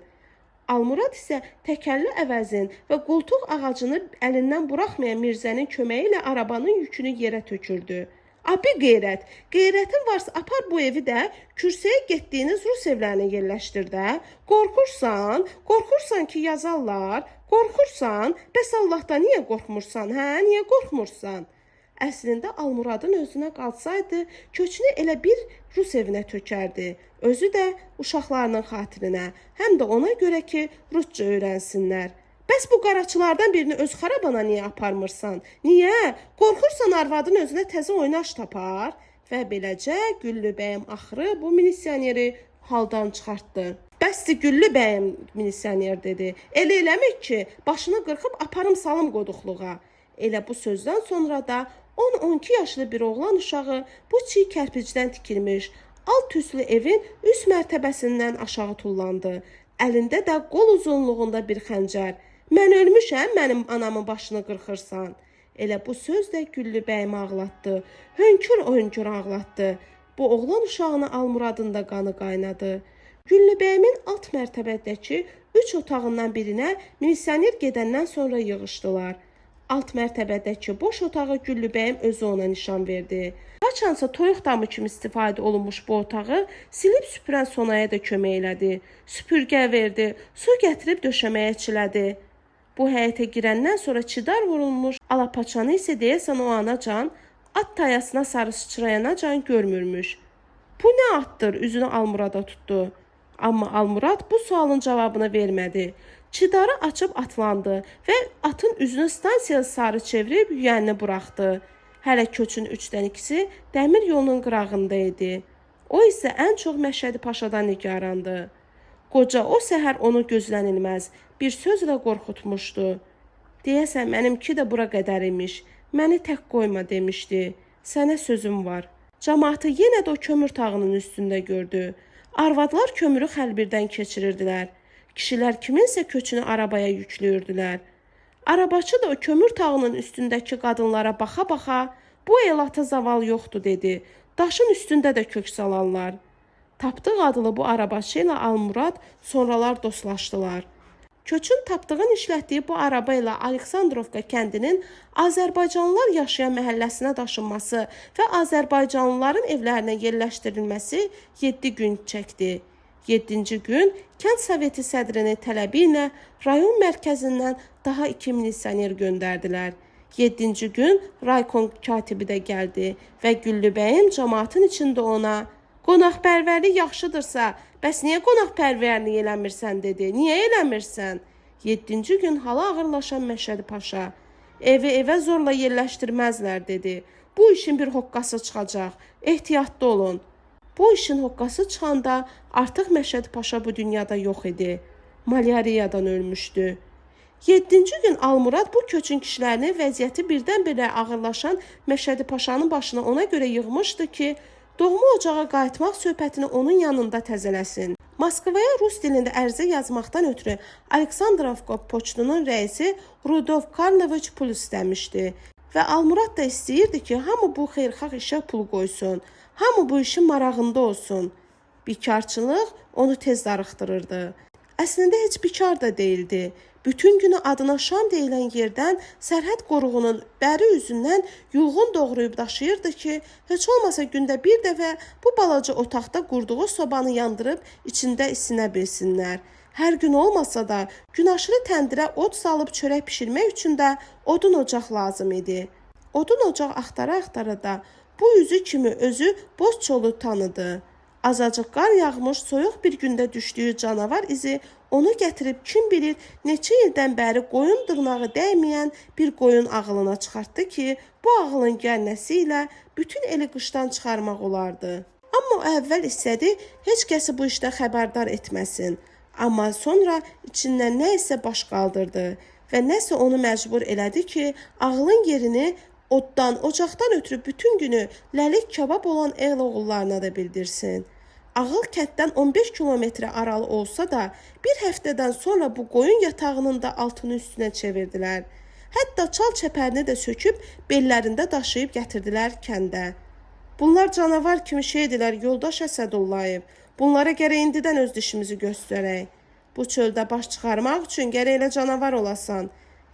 Almurad isə təkərli əvəzin və qoltuq ağacını əlindən buraxmayan Mirzənin köməyi ilə arabanın yükünü yerə tökürdü. Abi qeyrət, qeyrətin varsa apar bu evi də kürsüyə getdiyiniz rus evlərinə yerləşdir də. Qorxursan ki yazarlar, qorxursan, bəs Allahdan niyə qorxmursan, hə? Niyə qorxmursan? Əslində Almuradın özünə qalsaydı, köçünü elə bir rus evinə tökərdi. Özü də uşaqlarının xatirinə, həm də ona görə ki, rusca öyrənsinlər. Bəs bu qaraçılardan birini öz xarabana niyə aparmırsan? Niyə? Qorxursan arvadın özünə təzə oynaş tapar? Və beləcə Güllübəyim axırı bu milisioneri haldan çıxartdı. Bəsdir Güllübəyim, milisioner dedi. Elə eləmək ki, başını qırxıb aparım salım qoduqluğa. Elə bu sözdən sonra da 10-12 yaşlı bir oğlan uşağı bu çiy kərpicdən tikilmiş, alt üslü evin üst mərtəbəsindən aşağı tullandı. Əlində də qol uzunluğunda bir xəncər. Mən ölmüşəm, mənim anamın başını qırxırsan. Elə bu söz də Güllübəyimi ağlatdı. Hönkür ağlatdı. Bu oğlan uşağını Almuradın da qanı qaynadı. Güllübəyimin alt mərtəbədəki 3 otağından birinə milisioner gedəndən sonra yığışdılar. Alt mərtəbədəki boş otağı Güllübəyim özü ona nişan verdi. Haçansa toyuq damı kimi istifadə olunmuş bu otağı silib süpürən Sonaya da kömək elədi. Süpürgə verdi, su gətirib döşəməyə çilədi. Bu həyətə girəndən sonra çidar vurulmuş alapaçanı isə deyəsən o anacan, at tayasına sarı sıçrayanacan görmürmüş. Bu nə atdır? Üzünü Almurada tutdu. Amma Almurad bu sualın cavabını vermədi. Çıdarı açıb atlandı və atın üzünü stansiyaya sarı çevirib yüyənini buraxdı. Hələ köçün 3-dən 2-si dəmir yolunun qırağında idi. O isə ən çox Məşədi Paşadan nigarandı. Qoca o səhər onu gözlənilməz bir sözlə qorxutmuşdu. Deyəsən mənimki də bura qədər imiş. Məni tək qoyma demişdi. Sənə sözüm var. Camaatı yenə də o kömür tağının üstündə gördü. Arvadlar kömürü xəlbirdən keçirirdilər. Kişilər kiminsə köçünü arabaya yüklüyürdülər. Arabaçı da o kömür tağının üstündəki qadınlara baxa-baxa, bu elata zaval yoxdur dedi. Daşın üstündə də kök salarlar. Tapdıq adlı bu arabaçı ilə Almurad sonralar dostlaşdılar. Köçün Tapdığın işlətdiyi bu araba ilə Aleksandrovka kəndinin Azərbaycanlılar yaşayan məhəlləsinə daşınması və Azərbaycanlıların evlərinə yerləşdirilməsi 7 gün çəkdi. 7-ci gün kənd soveti sədrinin tələbi ilə rayon mərkəzindən daha 2 milisioner göndərdilər. 7-ci gün raykon katibi də gəldi və Güllübəyim cəmaatın içində ona "Qonaqpərvərlik yaxşıdırsa, bəs niyə qonaqpərvərlik eləmirsən?" dedi. "Niyə eləmirsən?" 7-ci gün hala ağırlaşan Məşədi Paşa "Evi evə zorla yerləşdirməzlər" dedi. "Bu işin bir hoqqası çıxacaq. Ehtiyatlı olun." Bu işin hoqqası çıxanda artıq Məşədi Paşa bu dünyada yox idi. Malyariyadan ölmüşdü. 7-ci gün Almurad bu köçün kişilərini vəziyyəti birdən-birə ağırlaşan Məşədi Paşanın başına ona görə yığmışdı ki, Doğma ocağa qayıtmaq söhbətini onun yanında təzələsin. Moskvaya rus dilində ərizə yazmaqdan ötürü Aleksandrovka poçtunun rəisi Rudolf Karloviç pul istəmişdi və Almurad da istəyirdi ki, hamı bu xeyirxah işə pul qoysun, hamı bu işin marağında olsun. Bikarçılıq onu tez darıxdırırdı. Əslində heç bikar da değildi. Bütün günü adına Şam deyilən yerdən sərhəd qoruğunun bəri üzündən yulğun doğrayıb daşıyırdı ki, heç olmasa gündə bir dəfə bu balaca otaqda qurduğu sobanı yandırıb içində isinə bilsinlər. Hər gün olmasa da gün aşırı təndirə od salıb çörək pişirmək üçün də odun ocaq lazım idi. Odun ocaq axtara-axtara da bu üzü kimi özü boz çolu tanıdı. Azacıq qar yağmış, soyuq bir gündə düşdüyü canavar izi onu gətirib kim bilir neçə ildən bəri qoyun dırnağı dəyməyən bir qoyun ağılına çıxartdı ki, bu ağılın gəlməsi ilə bütün eli qışdan çıxarmaq olardı. Amma o əvvəl istədi heç kəsi bu işdə xəbərdar etməsin. Amma sonra içindən nə isə baş qaldırdı və nəsə onu məcbur elədi ki, ağılın yerini oddan, ocaqdan ötürü bütün günü ləlik kabab olan el oğullarına da bildirsin. Ağıl kətdən 15 kilometrə aralı olsa da, bir həftədən sonra bu qoyun yatağının da altını üstünə çevirdilər. Hətta çal çəpərini də söküb bellərində daşıyıb gətirdilər kəndə. Bunlar canavar kimi şeydilər, yoldaş Əsədullayev. Bunlara gərək indidən öz dişimizi göstərək. Bu çöldə baş çıxarmaq üçün gərək elə canavar olasan.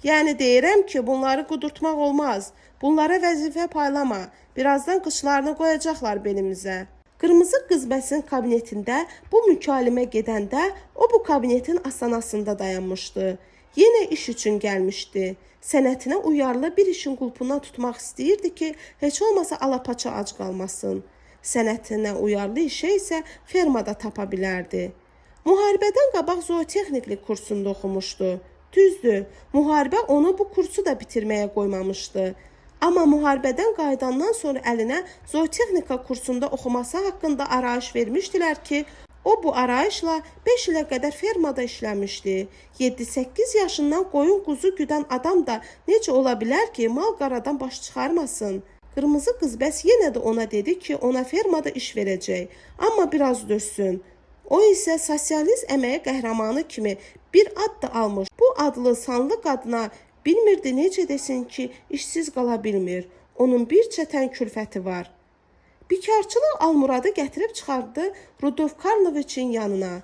Yəni deyirəm ki, bunları qudurtmaq olmaz. Bunlara vəzifə paylama. Birazdan qıçlarını qoyacaqlar belimizə. Qırmızı qızbəsin kabinetində bu mükalimə gedəndə o bu kabinetin astanasında dayanmışdı. Yenə iş üçün gəlmişdi. Sənətinə uyarlı bir işin qulpundan tutmaq istəyirdi ki, heç olmasa alapaça ac qalmasın. Sənətinə uyarlı işə isə fermada tapa bilərdi. Müharibədən qabaq zootexniklik kursunda oxumuşdu. Düzdür, müharibə onu bu kursu da bitirməyə qoymamışdı. Amma müharibədən qayıdandan sonra əlinə zootexnika kursunda oxuması haqqında arayış vermişdilər ki, o bu arayışla 5 ilə qədər fermada işləmişdi. 7-8 yaşından qoyun quzu güdən adam da necə ola bilər ki, mal qaradan baş çıxarmasın? Qırmızı qızbəs yenə də ona dedi ki, ona fermada iş verəcək, amma biraz dözsün. O isə sosialist əməyə qəhrəmanı kimi bir ad da almış. Bu adlı sanlı qadına bilmirdi necə desin ki, işsiz qala bilmir. Onun bir çətən külfəti var. Bikarçılıq Almuradı gətirib çıxardı Rudolf Karloviçin yanına.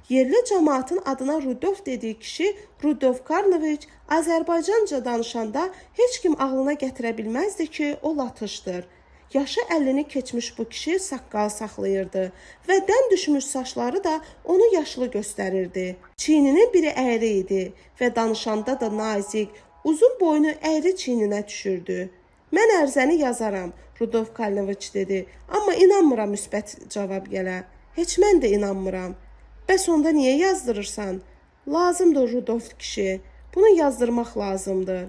Yerli cəmaatın adına Rudolf dediyi kişi Rudolf Karloviç Azərbaycanca danışanda heç kim ağlına gətirə bilməzdi ki, o latışdır. Yaşı 50-ni keçmiş bu kişi saqqal saxlayırdı və dən düşmüş saçları da onu yaşlı göstərirdi. Çiyninin biri əyri idi və danışanda da nazik, uzun boynu əyri çiyninə düşürdü. Mən ərizəni yazaram, Rudolf Karloviç dedi, amma inanmıram müsbət cavab gələ. Heç mən də inanmıram. Bəs onda niyə yazdırırsan? Lazımdır Rudolf kişi, bunu yazdırmaq lazımdır.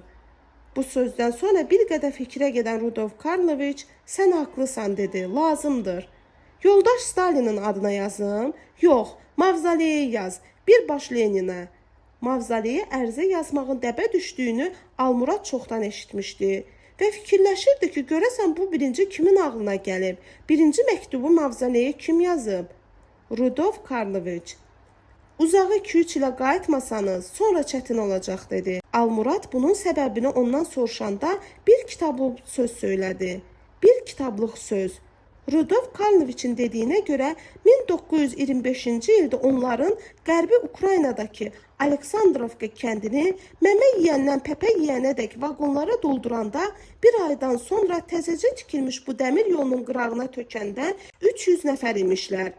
Bu sözdən sonra bir qədər fikrə gedən Rudolf Karloviç, sən haqlısan dedi, lazımdır. Yoldaş Stalinin adına yazım? Yox, Mavzaleyə yaz, birbaş Leninə. Mavzaleyə ərizə yazmağın dəbə düşdüyünü Almurad çoxdan eşitmişdi və fikirləşirdi ki, görəsən bu birinci kimin ağlına gəlib? Birinci məktubu Mavzaleyə kim yazıb? Rudolf Karloviç. Uzağı 2-3 ilə qayıtmasanız, sonra çətin olacaq, dedi. Almurad bunun səbəbini ondan soruşanda bir kitablıq söz söylədi. Bir kitablıq söz. Rudolf Karloviçin dediyinə görə 1925-ci ildə onların Qərbi Ukraynadakı Aleksandrovka kəndini məmə yeyəndən pəpə yeyənədək vaqonlara dolduranda bir aydan sonra təzəcə tikilmiş bu dəmir yolunun qırağına tökəndə 300 nəfər imişlər.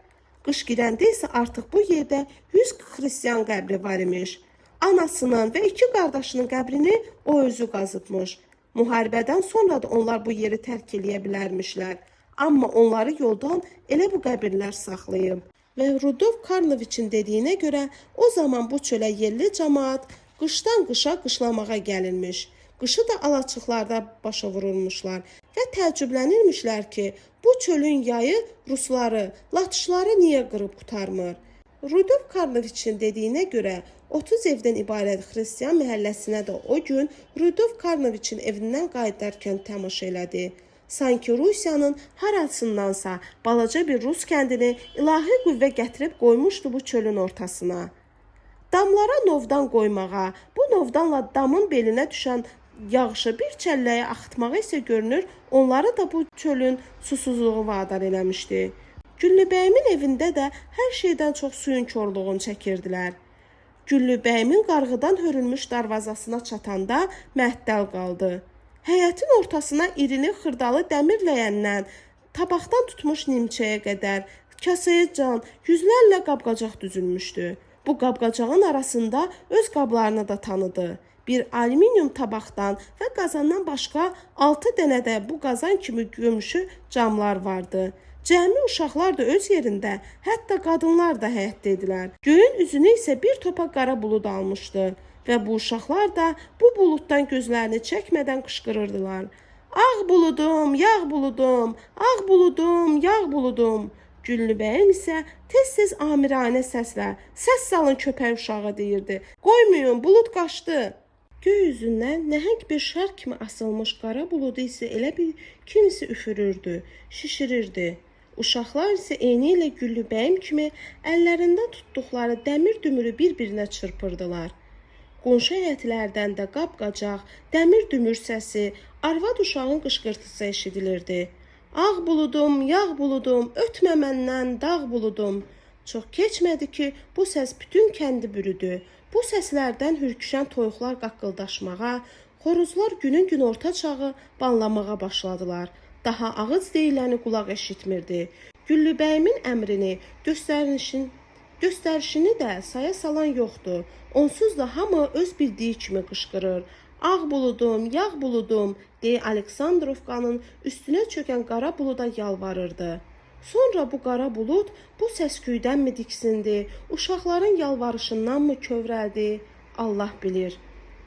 Qış girəndə isə artıq bu yerdə 100 xristiyan qəbri var imiş. Anasının və 2 qardaşının qəbrini o özü qazıbmış. Müharibədən sonra da onlar bu yeri tərk eləyə bilərmişlər. Amma onları yoldan elə bu qəbirlər saxlayıb. Və Rudolf Karloviçin dediyinə görə o zaman bu çölə yerli cəmaat qışdan qışa qışlamağa gəlirmiş. Qışı da alaçıqlarda başa vurulmuşlar və təəccüblənirmişlər ki, bu çölün yayı rusları, latışları niyə qırıb qutarmır? Rudolf Karloviçin dediyinə görə 30 evdən ibarət xristiyan məhəlləsinə də o gün Rudolf Karloviçin evindən qayıdarkən təmaşa elədi. Sanki Rusiyanın harasındansa balaca bir Rus kəndini ilahi qüvvə gətirib qoymuşdu bu çölün ortasına. Damlara novdan qoymağa, bu novdanla damın belinə düşən yağışı bir çəlləyə axıtmağa isə görünür, onları da bu çölün susuzluğu vadar eləmişdi. Güllübəyimin evində də hər şeydən çox suyun korluğunu çəkirdilər. Güllübəyimin qarğıdan hörülmüş darvazasına çatanda məhdəl qaldı. Həyətin ortasına irini xırdalı dəmir ləyəndən, tabaqdan tutmuş nimçəyə qədər, kasaya can, yüzlərlə qabqacaq düzülmüşdü. Bu qabqacağın arasında öz qablarını da tanıdı. Bir alüminium tabaqdan və qazandan başqa 6 dənə də bu qazan kimi gömüşü camlar vardı. Cəmi uşaqlar da öz yerində, hətta qadınlar da həyətdə idilər. Göyün üzünü isə bir topa qara bulud almışdı və bu uşaqlar da bu buluddan gözlərini çəkmədən qışqırırdılar. Ağ buludum, yağ buludum, ağ buludum, yağ buludum. Güllübəyim isə tez-tez amiranə səslə, səs salın köpək uşağı deyirdi. Qoymayın, bulud qaçdı. Göy üzündən nəhəng bir şar kimi asılmış qara buludu isə elə bir kimisi üfürürdü, şişirirdi. Uşaqlar isə eyni ilə Güllübəyim kimi əllərində tutduqları dəmir dümürü bir-birinə çırpırdılar. Qonşu həyətlərdən də qapqacaq, dəmir dümür səsi, arvad uşağın qışqırtısı eşidilirdi. Ağ buludum, yağ buludum, ötmə məndən dağ buludum. Çox keçmədi ki, bu səs bütün kəndi bürüdü. Bu səslərdən hürküşən toyuqlar qaqqıldaşmağa, xoruzlar günün günorta çağı banlamağa başladılar. Daha ağız deyiləni qulaq eşitmirdi. Güllübəyimin əmrini, göstərişini də saya salan yoxdur. Onsuz da hamı öz bildiyi kimi qışqırır. Ağ buludum, yağ buludum, deyə Aleksandrovkanın üstünə çökən qara buluda yalvarırdı. Sonra bu qara bulud bu səsküydənmi diksindi, uşaqların yalvarışındanmı kövrəldi, Allah bilir.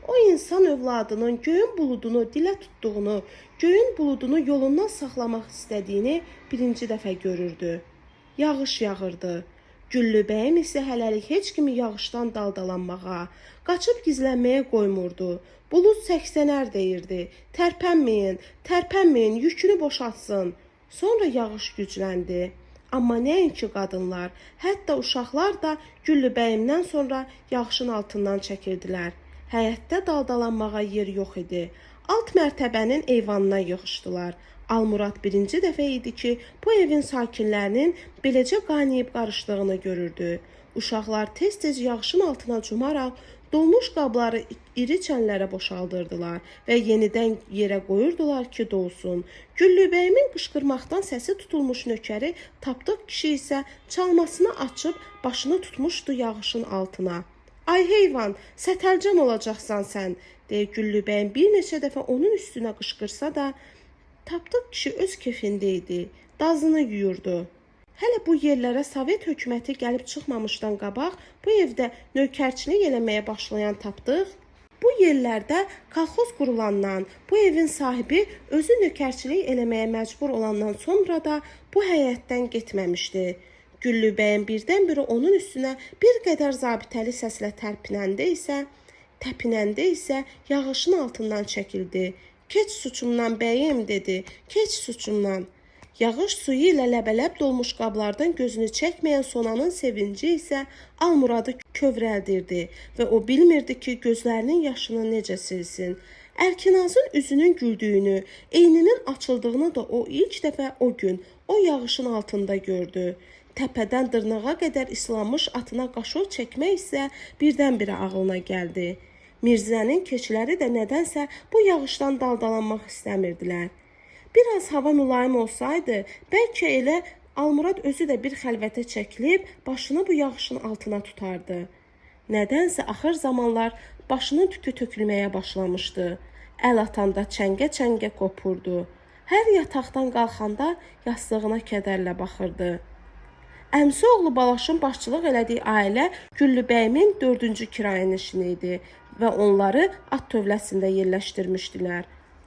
O insan övladının göyün buludunu dilə tutduğunu, göyün buludunu yolundan saxlamaq istədiyini birinci dəfə görürdü. Yağış yağırdı. Güllübəyim isə hələlik heç kimi yağışdan daldalanmağa, qaçıb gizlənməyə qoymurdu. Bulud səksənər deyirdi. Tərpənməyin, tərpənməyin, yükünü boşaltsın. Sonra yağış gücləndi. Amma nəinki qadınlar, hətta uşaqlar da Güllübəyimdən sonra yağışın altından çəkirdilər. Həyətdə daldalanmağa yer yox idi. Alt mərtəbənin eyvanına yığışdılar. Almurad birinci dəfə idi ki, bu evin sakinlərinin beləcə qaynayıb qarışdığını görürdü. Uşaqlar tez-tez yağışın altına cumaraq dolmuş qabları iri çənlərə boşaldırdılar və yenidən yerə qoyurdular ki, dolsun. Güllübəyimin qışqırmaqdan səsi tutulmuş nökəri Tapdıq kişi isə çalmasını açıb başını tutmuşdu yağışın altına. Ay heyvan, sətəlcan olacaqsan sən, deyə Güllübəyim bir neçə dəfə onun üstünə qışqırsa da, Tapdıq kişi öz kefində idi, dazını yuyurdu. Hələ bu yerlərə Sovet hökuməti gəlib çıxmamışdan qabaq bu evdə nökərçilik eləməyə başlayan Tapdıq, bu yerlərdə kolxoz qurulandan, bu evin sahibi özü nökərçilik eləməyə məcbur olandan sonra da bu həyətdən getməmişdi. Güllübəyim birdən-birə onun üstünə bir qədər zabitəli səslə təpinəndə isə yağışın altından çəkildi. Keç suçumdan bəyim, dedi, keç suçumdan. Yağış suyu ilə ləbələb dolmuş qablardan gözünü çəkməyən Sonanın sevinci isə Almuradı kövrəldirdi və o bilmirdi ki, gözlərinin yaşını necə silsin. Ərkinazın üzünün güldüyünü, eyninin açıldığını da o ilk dəfə o gün, o yağışın altında gördü. Təpədən dırnağa qədər islanmış atına qaşol çəkmək isə birdən-birə ağlına gəldi. Mirzənin keçiləri də nədənsə bu yağışdan daldalanmaq istəmirdilər. Biraz hava mülayim olsaydı, bəlkə elə Almurad özü də bir xəlvətə çəkilib, başını bu yağışın altına tutardı. Nədənsə axır zamanlar başının tükü tökülməyə başlamışdı. Əl atanda çəngə-çəngə qopurdu. Hər yataqdan qalxanda yastığına kədərlə baxırdı. Əmsi oğlu Balaşın başçılıq elədiyi ailə Güllübəyimin 4-cü kirayənişini idi və onları at tövləsində yerləşdirmişdilər.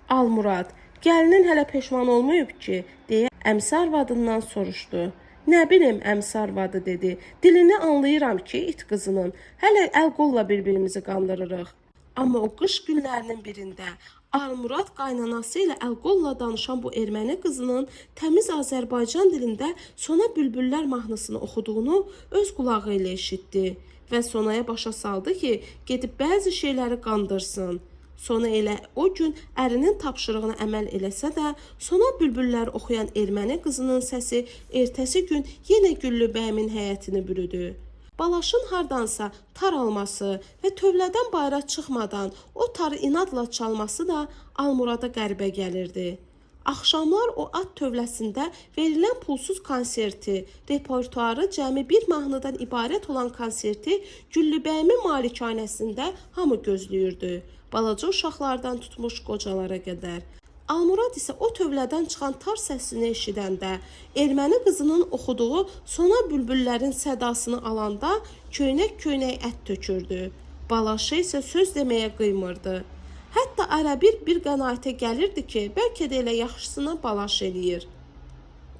Almurad, gəlinin hələ peşman olmayıb ki, deyə əmsi arvadından soruşdu. Nə bilim, əmsi arvadı dedi. Dilini anlayıram ki, it qızının. Hələ əl qolla bir-birimizi qandırırıq. Amma o qış günlərinin birində Almurad qaynanası ilə əl-qolla danışan bu erməni qızının təmiz Azərbaycan dilində Sona Bülbüllər mahnısını oxuduğunu öz qulağı ilə eşitdi və Sonaya başa saldı ki, gedib bəzi şeyləri qandırsın. Sona elə o gün ərinin tapşırığına əməl eləsə də, Sona Bülbüllər oxuyan erməni qızının səsi ertəsi gün yenə Güllübəyimin həyətini bürüdü. Balaşın hardansa tar alması və tövlədən bayıra çıxmadan o tarı inadla çalması da Almurada qəribə gəlirdi. Axşamlar o at tövləsində verilən pulsuz konserti, repertuarı cəmi bir mahnıdan ibarət olan konserti Güllübəyimin malikanəsində hamı gözləyirdi. Balaca uşaqlardan tutmuş qocalara qədər. Almurad isə o tövlədən çıxan tar səsini eşidəndə, erməni qızının oxuduğu Sona Bülbüllərin sədasını alanda köynək-köynək ət tökürdü. Balaşı isə söz deməyə qıymırdı. Hətta arabir bir qənaətə gəlirdi ki, bəlkə də elə yaxşısına balaş eləyir.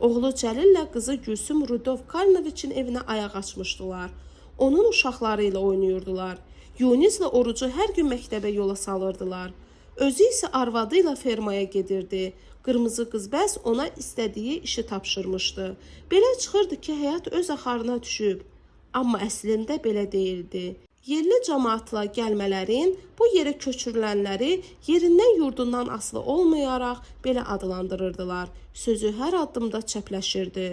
Oğlu Cəlillə qızı Gülsüm Rudolf Karloviçin evinə ayaq açmışdılar. Onun uşaqları ilə oynayırdılar. Yunislə Orucu hər gün məktəbə yola salırdılar. Özü isə arvadı ilə fermaya gedirdi. Qırmızı qız bəs ona istədiyi işi tapşırmışdı. Belə çıxırdı ki, həyat öz axarına düşüb. Amma əslində belə deyildi. Yerli cəmaatla gəlmələrin, bu yerə köçürülənləri yerindən yurdundan asılı olmayaraq belə adlandırırdılar. Sözü hər addımda çəpləşirdi.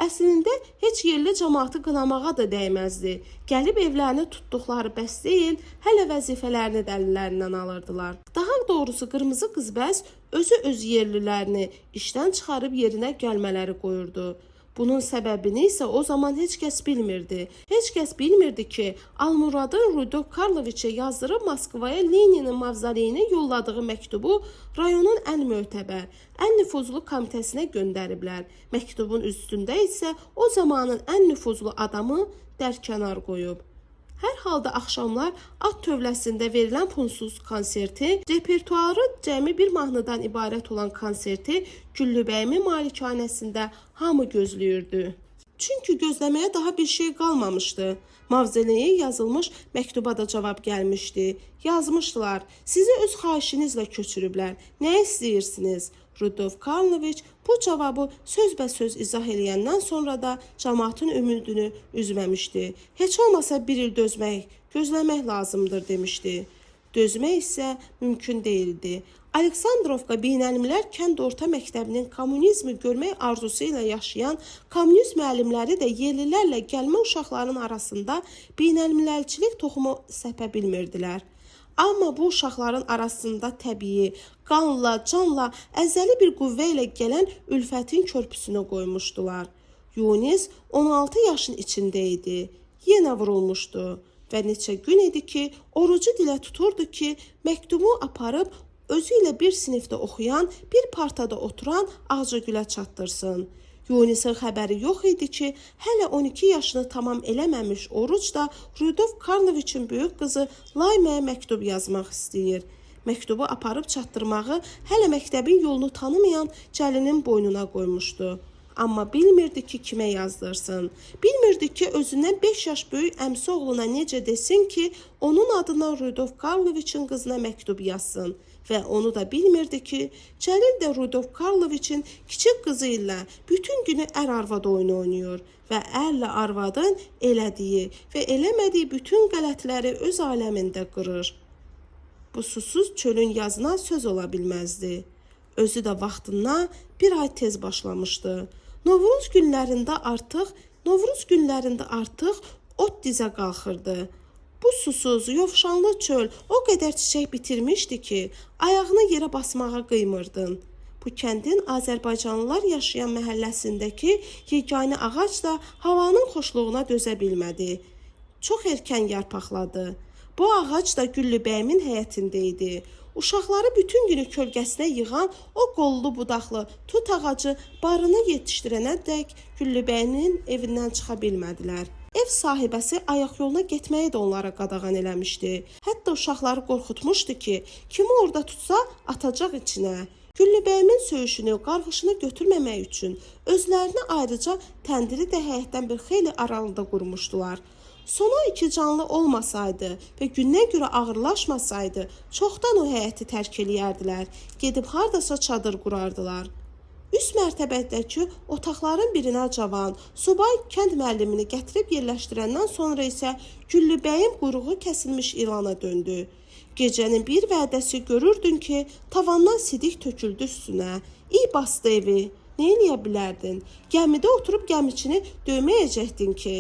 Əslində heç yerli cəmaatı qınamağa da dəyməzdi. Gəlib evlərini tutduqları bəs deyil, hələ vəzifələrini də əllərindən alırdılar. Daha doğrusu qırmızı qız bəs özü öz yerlilərini işdən çıxarıb yerinə gəlmələri qoyurdu. Bunun səbəbini isə o zaman heç kəs bilmirdi. Heç kəs bilmirdi ki, Almuradın Rudolf Karloviçə yazdırıb Moskvaya Leninin mavzoleyinə yolladığı məktubu rayonun ən mötəbər, ən nüfuzlu komitəsinə göndəriblər. Məktubun üstündə isə o zamanın ən nüfuzlu adamı dərkənar qoyub. Hər halda axşamlar at tövləsində verilən pulsuz konserti, repertuarı cəmi bir mahnıdan ibarət olan konserti Güllübəyimin malikanəsində hamı gözləyirdi. Çünki gözləməyə daha bir şey qalmamışdı. Mavzeleyə yazılmış məktuba da cavab gəlmişdi. Yazmışdılar, sizi öz xahişinizlə köçürüblər, nə istəyirsiniz? Rudolf Karloviç bu cavabı sözbəsöz izah eləyəndən sonra da cəmaatın ümidini üzməmişdi. Heç olmasa bir il gözləmək lazımdır demişdi. Dözmək isə mümkün deyildi. Aleksandrovka Beynəlmillər Kənd Orta Məktəbinin kommunizmi görmək arzusu ilə yaşayan kommunist müəllimləri də yerlilərlə gəlmə uşaqların arasında beynəlmiləlçilik toxumu səpə bilmirdilər. Amma bu uşaqların arasında təbii, qanla, canla, əzəli bir qüvvə ilə gələn ülfətin körpüsünü qoymuşdular. Yunis 16 yaşın içində idi, yenə vurulmuşdu və neçə gün idi ki, Orucu dilə tuturdu ki, məktubu aparıb özü ilə bir sinifdə oxuyan, bir partada oturan Ağcagülə çatdırsın. Yunisin xəbəri yox idi ki, hələ 12 yaşını tamam eləməmiş Oruc da Rudolf Karloviçin böyük qızı Layməyə məktub yazmaq istəyir. Məktubu aparıb çatdırmağı hələ məktəbin yolunu tanımayan Cəlinin boynuna qoymuşdu. Amma bilmirdi ki, kimə yazdırsın. Bilmirdi ki, özündən 5 yaş böyük əmsi oğluna necə desin ki, onun adına Rudolf Karloviçin qızına məktub yazsın. Və onu da bilmirdi ki, Cəlil də Rudolf Karloviçin kiçik qızı ilə bütün günü ər-arvad oyunu oynayır və ərlə arvadın elədiyi və eləmədiyi bütün qələtləri öz aləmində qırır. Bu susuz çölün yazına söz ola bilməzdi. Özü də vaxtından bir ay tez başlamışdı. Novruz günlərində artıq ot dizə qalxırdı. Bu susuz, yovşanlı çöl o qədər çiçək bitirmişdi ki, ayağını yerə basmağa qıymırdın. Bu kəndin Azərbaycanlılar yaşayan məhəlləsindəki yeganə ağac da havanın xoşluğuna dözə bilmədi. Çox erkən yarpaqladı. Bu ağac da Güllübəyimin həyətində idi. Uşaqları bütün günü kölgəsinə yığan o qollu budaqlı tut ağacı barını yetişdirənə dək Güllübəyinin evindən çıxa bilmədilər. Ev sahibəsi ayaq yoluna getməyi də onlara qadağan eləmişdi. Hətta uşaqları qorxutmuşdu ki, kimi orada tutsa atacaq içinə. Güllübəyimin söyüşünü, qarğışını götürməmək üçün özlərini ayrıca təndiri də həyətdən bir xeyli aralıda qurmuşdular. Sona iki canlı olmasaydı və gündən görə ağırlaşmasaydı, çoxdan o həyəti tərk eləyərdilər, gedib hardasa çadır qurardılar. Üst mərtəbədəki otaqların birinə cavan, subay kənd müəllimini gətirib yerləşdirəndən sonra isə Güllübəyim quyruğu kəsilmiş ilana döndü. Gecənin bir vədəsi görürdün ki, tavandan sidik töküldü üstünə. İy bastı evi. Nə eləyə bilərdin? Gəmidə oturub gəmiçini döyməyəcəkdin ki,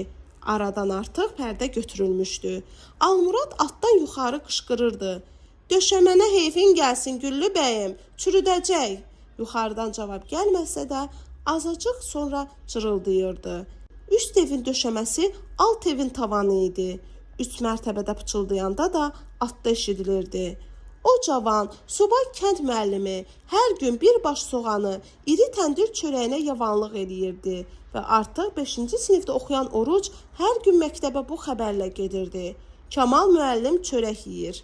aradan artıq pərdə götürülmüşdü. Almurad atdan yuxarı qışqırırdı. Döşəmənə heyfin gəlsin Güllübəyim, çürüdəcək. Yuxarıdan cavab gəlməsə də azacıq sonra cırıldayırdı. Üst evin döşəməsi alt evin tavanı idi. Üç mərtəbədə pıçıldayanda da altda eşidilirdi. O cavan, subay kənd müəllimi hər gün bir baş soğanı, iri təndir çörəyinə yavanlıq eləyirdi və artıq 5-ci sinifdə oxuyan Oruc hər gün məktəbə bu xəbərlə gedirdi. Kamal müəllim çörək yeyir.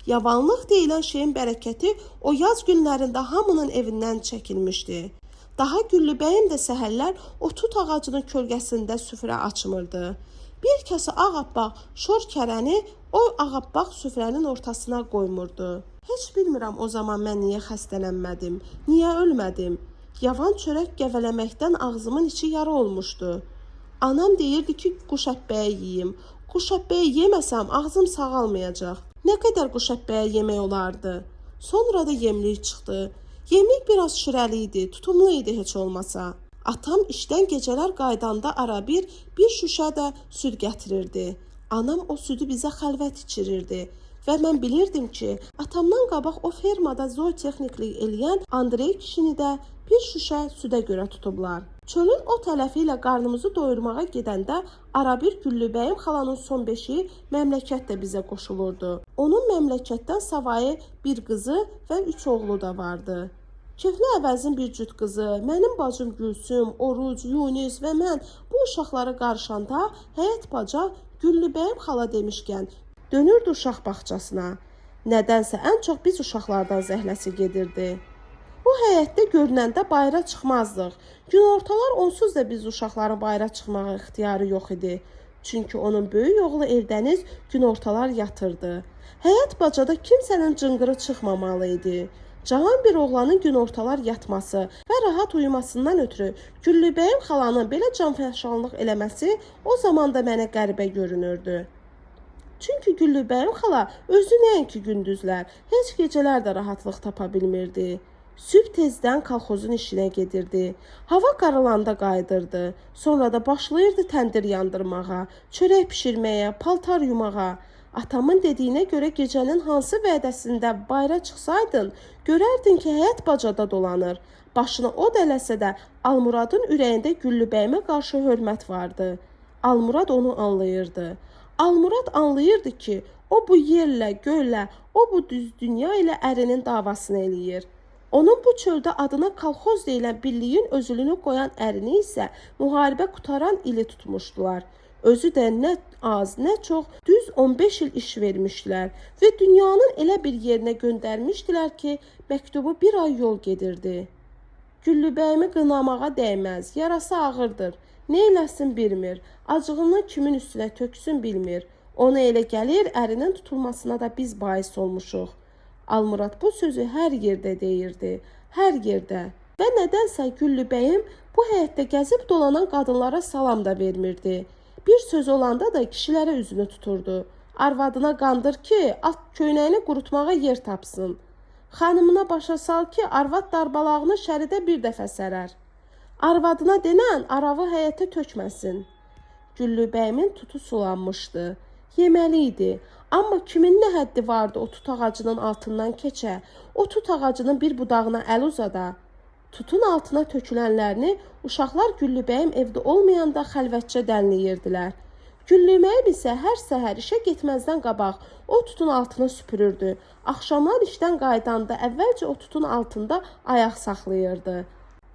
Yavanlıq deyilən şeyin bərəkəti o yaz günlərində hamının evindən çəkilmişdi. Daha Güllübəyim də səhərlər o tut ağacının kölgəsində süfrə açmırdı. Bir kasa ağappaq şor kərəni o ağappaq süfrənin ortasına qoymurdu. Heç bilmirəm o zaman mən niyə xəstələnmədim, niyə ölmədim. Yavan çörək gəvələməkdən ağzımın içi yara olmuşdu. Anam deyirdi ki, quşəbbəyə yeyim. Quşəbbəyə yeməsəm ağzım sağalmayacaq. Nə qədər quşəbbəyə yemək olardı. Sonra da yemlik çıxdı. Yemlik biraz şirəli idi, tutumlu idi heç olmasa. Atam işdən gecələr qaydanda ara bir şüşə də süd gətirirdi. Anam o südü bizə xəlvət içirirdi. Və mən bilirdim ki, atamdan qabaq o fermada zootexniklik eləyən Andrey kişini də bir şüşə südə görə tutublar. Çölün o tərəfi ilə qarnımızı doyurmağa gedəndə arabir Güllübəyim xalanın son beşiyi məmləkət də bizə qoşulurdu. Onun məmləkətdən savayı bir qızı və 3 oğlu da vardı. Kefli əvəzin bir cüt qızı, mənim bacım Gülsüm, Oruc, Yunis və mən bu uşaqları qarışanda həyət baca Güllübəyim xala demişkən dönürdü uşaq bağçasına. Nədənsə ən çox biz uşaqlardan zəhləsi gedirdi. O həyətdə görünəndə bayıra çıxmazdıq. Günortalar onsuz da biz uşaqların bayıra çıxmağa ixtiyarı yox idi. Çünki onun böyük oğlu Eldəniz günortalar yatırdı. Həyət bacada kimsənin cınqırı çıxmamalı idi. Cavan bir oğlanın günortalar yatması və rahat uyumasından ötürü Güllübəyim xalanın belə canfəşanlıq eləməsi o zaman da mənə qəribə görünürdü. Çünki Güllübəyim xala özü nəinki gündüzlər, heç gecələr də rahatlıq tapa bilmirdi. Sübh tezdən kolxozun işinə gedirdi. Hava qaralanda qayıdırdı. Sonra da başlayırdı təndir yandırmağa, çörək pişirməyə, paltar yumağa. Atamın dediyinə görə gecənin hansı vədəsində bayıra çıxsaydın, görərdin ki, həyət bacada dolanır. Başını o dələsə də Almuradın ürəyində Güllübəyimə qarşı hörmət vardı. Almurad onu anlayırdı. Almurad anlayırdı ki, o bu yerlə, göllə, o bu düz dünya ilə ərinin davasını eləyir. Onun bu çöldə adına kolxoz deyilən birliyin özülünü qoyan ərini isə müharibə qutaran ili tutmuşdular. Özü də nə az, nə çox düz 15 il iş vermişdilər və dünyanın elə bir yerinə göndərmişdilər ki, məktubu bir ay yol gedirdi. Güllübəyimi qınamağa dəyməz, yarası ağırdır, nə eləsin bilmir, acığını kimin üstünə töksün bilmir. Ona elə gəlir, ərinin tutulmasına da biz bais olmuşuq. Almurad bu sözü hər yerdə deyirdi, hər yerdə. Və nədənsə Güllübəyim bu həyətdə gəzib dolanan qadınlara salam da vermirdi. Bir söz olanda da kişilərə üzünü tuturdu. Arvadına qandır ki, at köynəyini qurutmağa yer tapsın. Xanımına başa sal ki, arvad darbalağını şəridə bir dəfə sərər. Arvadına denən arağı həyətə tökməsin. Güllübəyimin tutu sulanmışdı. Yeməli idi. Amma kimin nə həddi vardı o tut ağacının altından keçə, o tut ağacının bir budağına əl uzada. Tutun altına tökülənlərini uşaqlar Güllübəyim evdə olmayanda xəlvətcə dənləyirdilər. Güllübəyim isə hər səhər işə getməzdən qabaq o tutun altını süpürürdü. Axşamlar işdən qaydanda əvvəlcə o tutun altında ayaq saxlayırdı.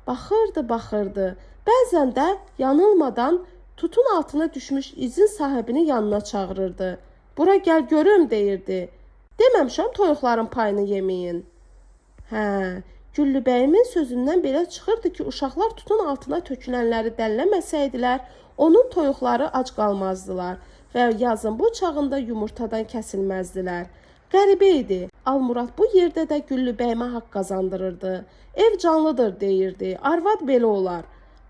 Baxırdı. Bəzən də yanılmadan tutun altına düşmüş izin sahibini yanına çağırırdı. Bura gəl görüm deyirdi. Deməmişəm toyuqların payını yeməyin. Güllübəyimin sözündən belə çıxırdı ki, uşaqlar tutun altına tökülənləri dəlləməsəydilər, onun toyuqları ac qalmazdılar və yazın bu çağında yumurtadan kəsilməzdilər. Qəribə idi. Almurad bu yerdə də Güllübəyimə haqq qazandırırdı. Ev canlıdır deyirdi. Arvad belə olar.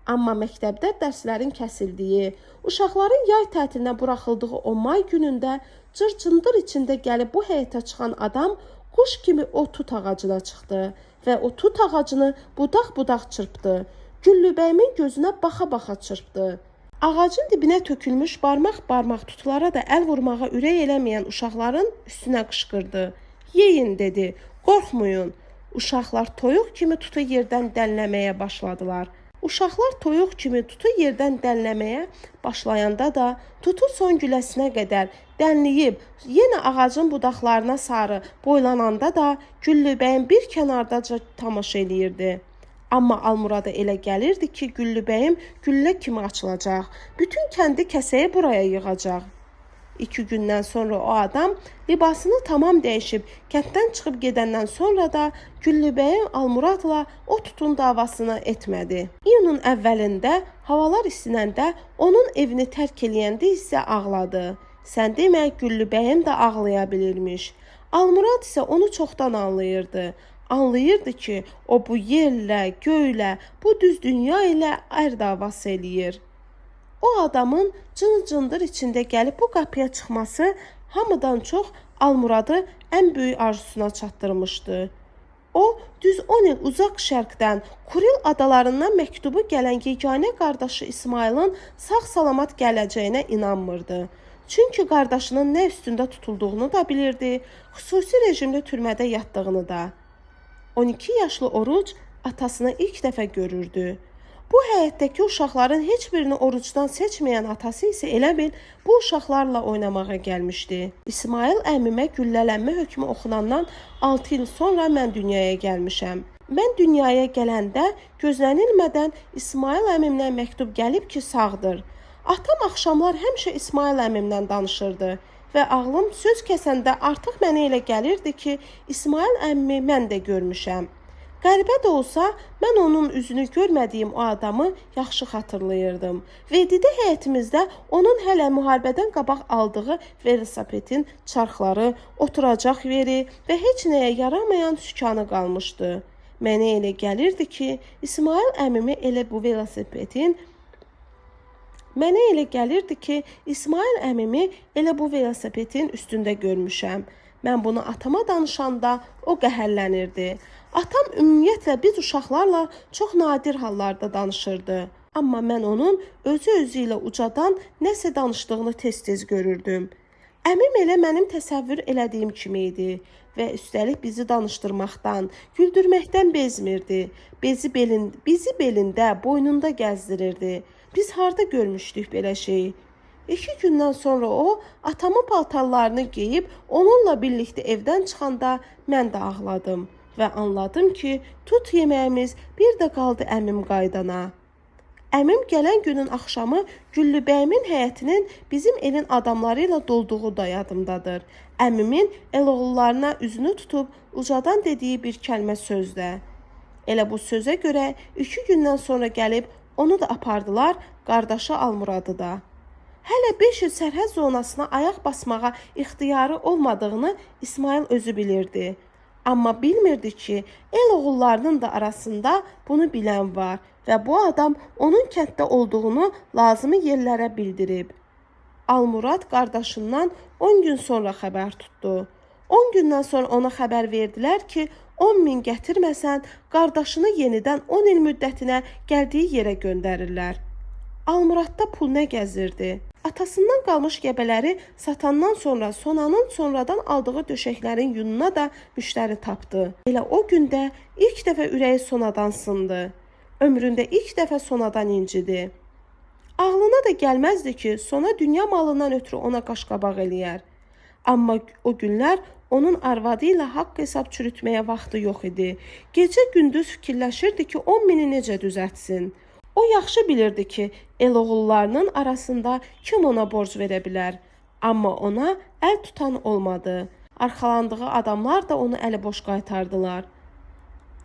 Amma məktəbdə dərslərin kəsildiyi, uşaqların yay tətilinə buraxıldığı o may günündə cır-cındır içində gəlib bu həyətə çıxan adam quş kimi o tut ağacına çıxdı və o tut ağacını budaq-budaq çırpdı. Güllübəyimin gözünə baxa-baxa çırpdı. Ağacın dibinə tökülmüş barmaq-barmaq tutlara da əl vurmağa ürək eləməyən uşaqların üstünə qışqırdı. Yeyin dedi, qorxmayın. Uşaqlar toyuq kimi tutu yerdən dəlləməyə başladılar. Uşaqlar toyuq kimi tutu yerdən dəlləməyə başlayanda da tutu son güləsinə qədər dənləyib, yenə ağacın budaqlarına sarı boylananda da Güllübəyim bir kənardaca tamaşa eləyirdi. Amma Almurada elə gəlirdi ki, Güllübəyim güllə kimi açılacaq, bütün kəndi kəsəyə buraya yığacaq. 2 gündən sonra o adam libasını tamam dəyişib, kənddən çıxıb gedəndən sonra da Güllübəyim Almuradla o tutun davasını etmədi. İyunun əvvəlində havalar isinəndə onun evini tərk eləyəndə isə ağladı. Sən demək Güllübəyim də ağlaya bilirmiş. Almurad isə onu çoxdan anlayırdı. Anlayırdı ki, o bu yerlə, göylə, bu düz dünya ilə ər davası eləyir. O adamın cın-cındır içində gəlib bu qapıya çıxması hamıdan çox Almuradı ən böyük arzusuna çatdırmışdı. O, düz 10 il uzaq şərqdən, Kuril adalarından məktubu gələn yeganə qardaşı İsmailin sağ-salamat gələcəyinə inanmırdı. Çünki qardaşının nə üstündə tutulduğunu da bilirdi, xüsusi rejimli türmədə yatdığını da. 12 yaşlı Oruc atasını ilk dəfə görürdü. Bu həyətdəki uşaqların heç birini orucdan seçməyən atası isə elə bil bu uşaqlarla oynamağa gəlmişdi. İsmail əmimə güllələnmə hökmü oxunandan 6 il sonra mən dünyaya gəlmişəm. Mən dünyaya gələndə gözlənilmədən İsmail əmimdən məktub gəlib ki, sağdır. Atam axşamlar həmişə İsmail əmimdən danışırdı və ağlım söz kəsəndə artıq mənə elə gəlirdi ki, İsmail əmmimi mən də görmüşəm. Qəribə də olsa, mən onun üzünü görmədiyim o adamı yaxşı xatırlayırdım. Vedidi həyətimizdə onun hələ müharibədən qabaq aldığı velosipedin çarxları, oturacaq yeri və heç nəyə yaramayan sükanı qalmışdı. Mənə elə gəlirdi ki, İsmail əmimi elə bu velosipedin üstündə görmüşəm. Mən bunu atama danışanda o qəhərlənirdi. Atam ümumiyyətlə biz uşaqlarla çox nadir hallarda danışırdı. Amma mən onun özü ilə ucadan nəsə danışdığını tez-tez görürdüm. Əmim elə mənim təsəvvür elədiyim kimi idi və üstəlik bizi danışdırmaqdan, güldürməkdən bezmirdi. Bizi belində, boynunda gəzdirirdi. Biz harda görmüşdük belə şeyi? 2 gündən sonra o, atamın paltarlarını geyib, onunla birlikdə evdən çıxanda mən də ağladım və anladım ki, tut yeməyimiz bir də qaldı əmim qaydana. Əmim gələn günün axşamı Güllübəyimin həyətinin bizim elin adamları ilə dolduğu da yadımdadır. Əmimin eloğullarına üzünü tutub ucadan dediyi bir kəlmə sözdə. Elə bu sözə görə 2 gündən sonra gəlib onu da apardılar, qardaşı Almuradı da. Hələ 5 il sərhəd zonasına ayaq basmağa ixtiyarı olmadığını İsmail özü bilirdi. Amma bilmirdi ki, el oğullarının da arasında bunu bilən var və bu adam onun kənddə olduğunu lazımi yerlərə bildirib. Almurad qardaşından 10 gün sonra xəbər tutdu. 10 gündən sonra ona xəbər verdilər ki, 10 min gətirməsən, qardaşını yenidən 10 il müddətinə gəldiyi yerə göndərirlər. Almuradda pul nə gəzirdi? Atasından qalmış gəbələri satandan sonra Sonanın sonradan aldığı döşəklərin yununa da müştəri tapdı. Elə o gündə ilk dəfə ürəyi Sonadan sındı. Ömründə ilk dəfə Sonadan incidi. Ağlına da gəlməzdi ki, Sona dünya malından ötürü ona qaşqabaq eləyər. Amma o günlər onun arvadı ilə haqq hesab çürütməyə vaxtı yox idi. Gecə gündüz fikirləşirdi ki, 10 mini necə düzəltsin. O yaxşı bilirdi ki, el oğullarının arasında kim ona borc verə bilər. Amma ona əl tutan olmadı. Arxalandığı adamlar da onu əli boş qaytardılar.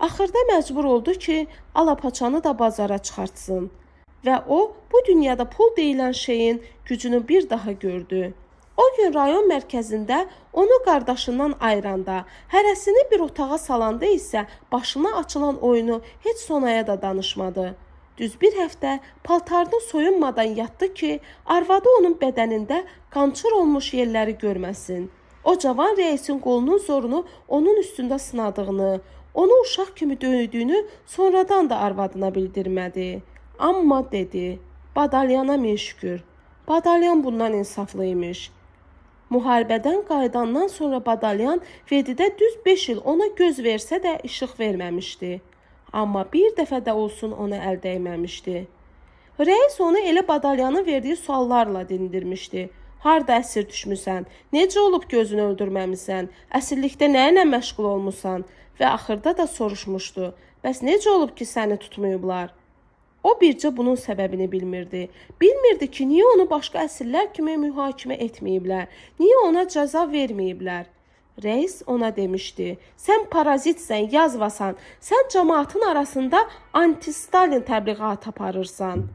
Axırda məcbur oldu ki, alapaçanı da bazara çıxartsın. və o bu dünyada pul deyilən şeyin gücünü bir daha gördü. O gün rayon mərkəzində onu qardaşından ayıranda, hərəsini bir otağa salanda isə başına açılan oyunu heç sonaya da danışmadı. Düz bir həftə paltarını soyunmadan yatdı ki, arvadı onun bədənində qançır olmuş yerləri görməsin. O cavan rəisin qolunun zorunu onun üstündə sınadığını, onu uşaq kimi döydüyünü sonradan da arvadına bildirmədi. Amma dedi, Badalyana min şükür, Badalyan bundan insaflıymış. Müharibədən qayıdandan sonra Badalyan Vedidə düz 5 il ona göz versə də işıq verməmişdi. Amma bir dəfə də olsun ona əl dəyməmişdi. Rəis onu elə Badalyanın verdiyi suallarla dindirmişdi. Harda əsir düşmüsən? Necə olub gözünü öldürməmisən? Əsirlikdə nə ilə məşğul olmusan? Və axırda da soruşmuşdu. Bəs necə olub ki, səni tutmayıblar? O bircə bunun səbəbini bilmirdi. Bilmirdi ki, niyə onu başqa əsirlər kimi mühakimə etməyiblər? Niyə ona cəza verməyiblər? Reis ona demişdi, sən parazitsən, yazvasan, sən cəmaatın arasında anti-Stalin təbliğatı aparırsan.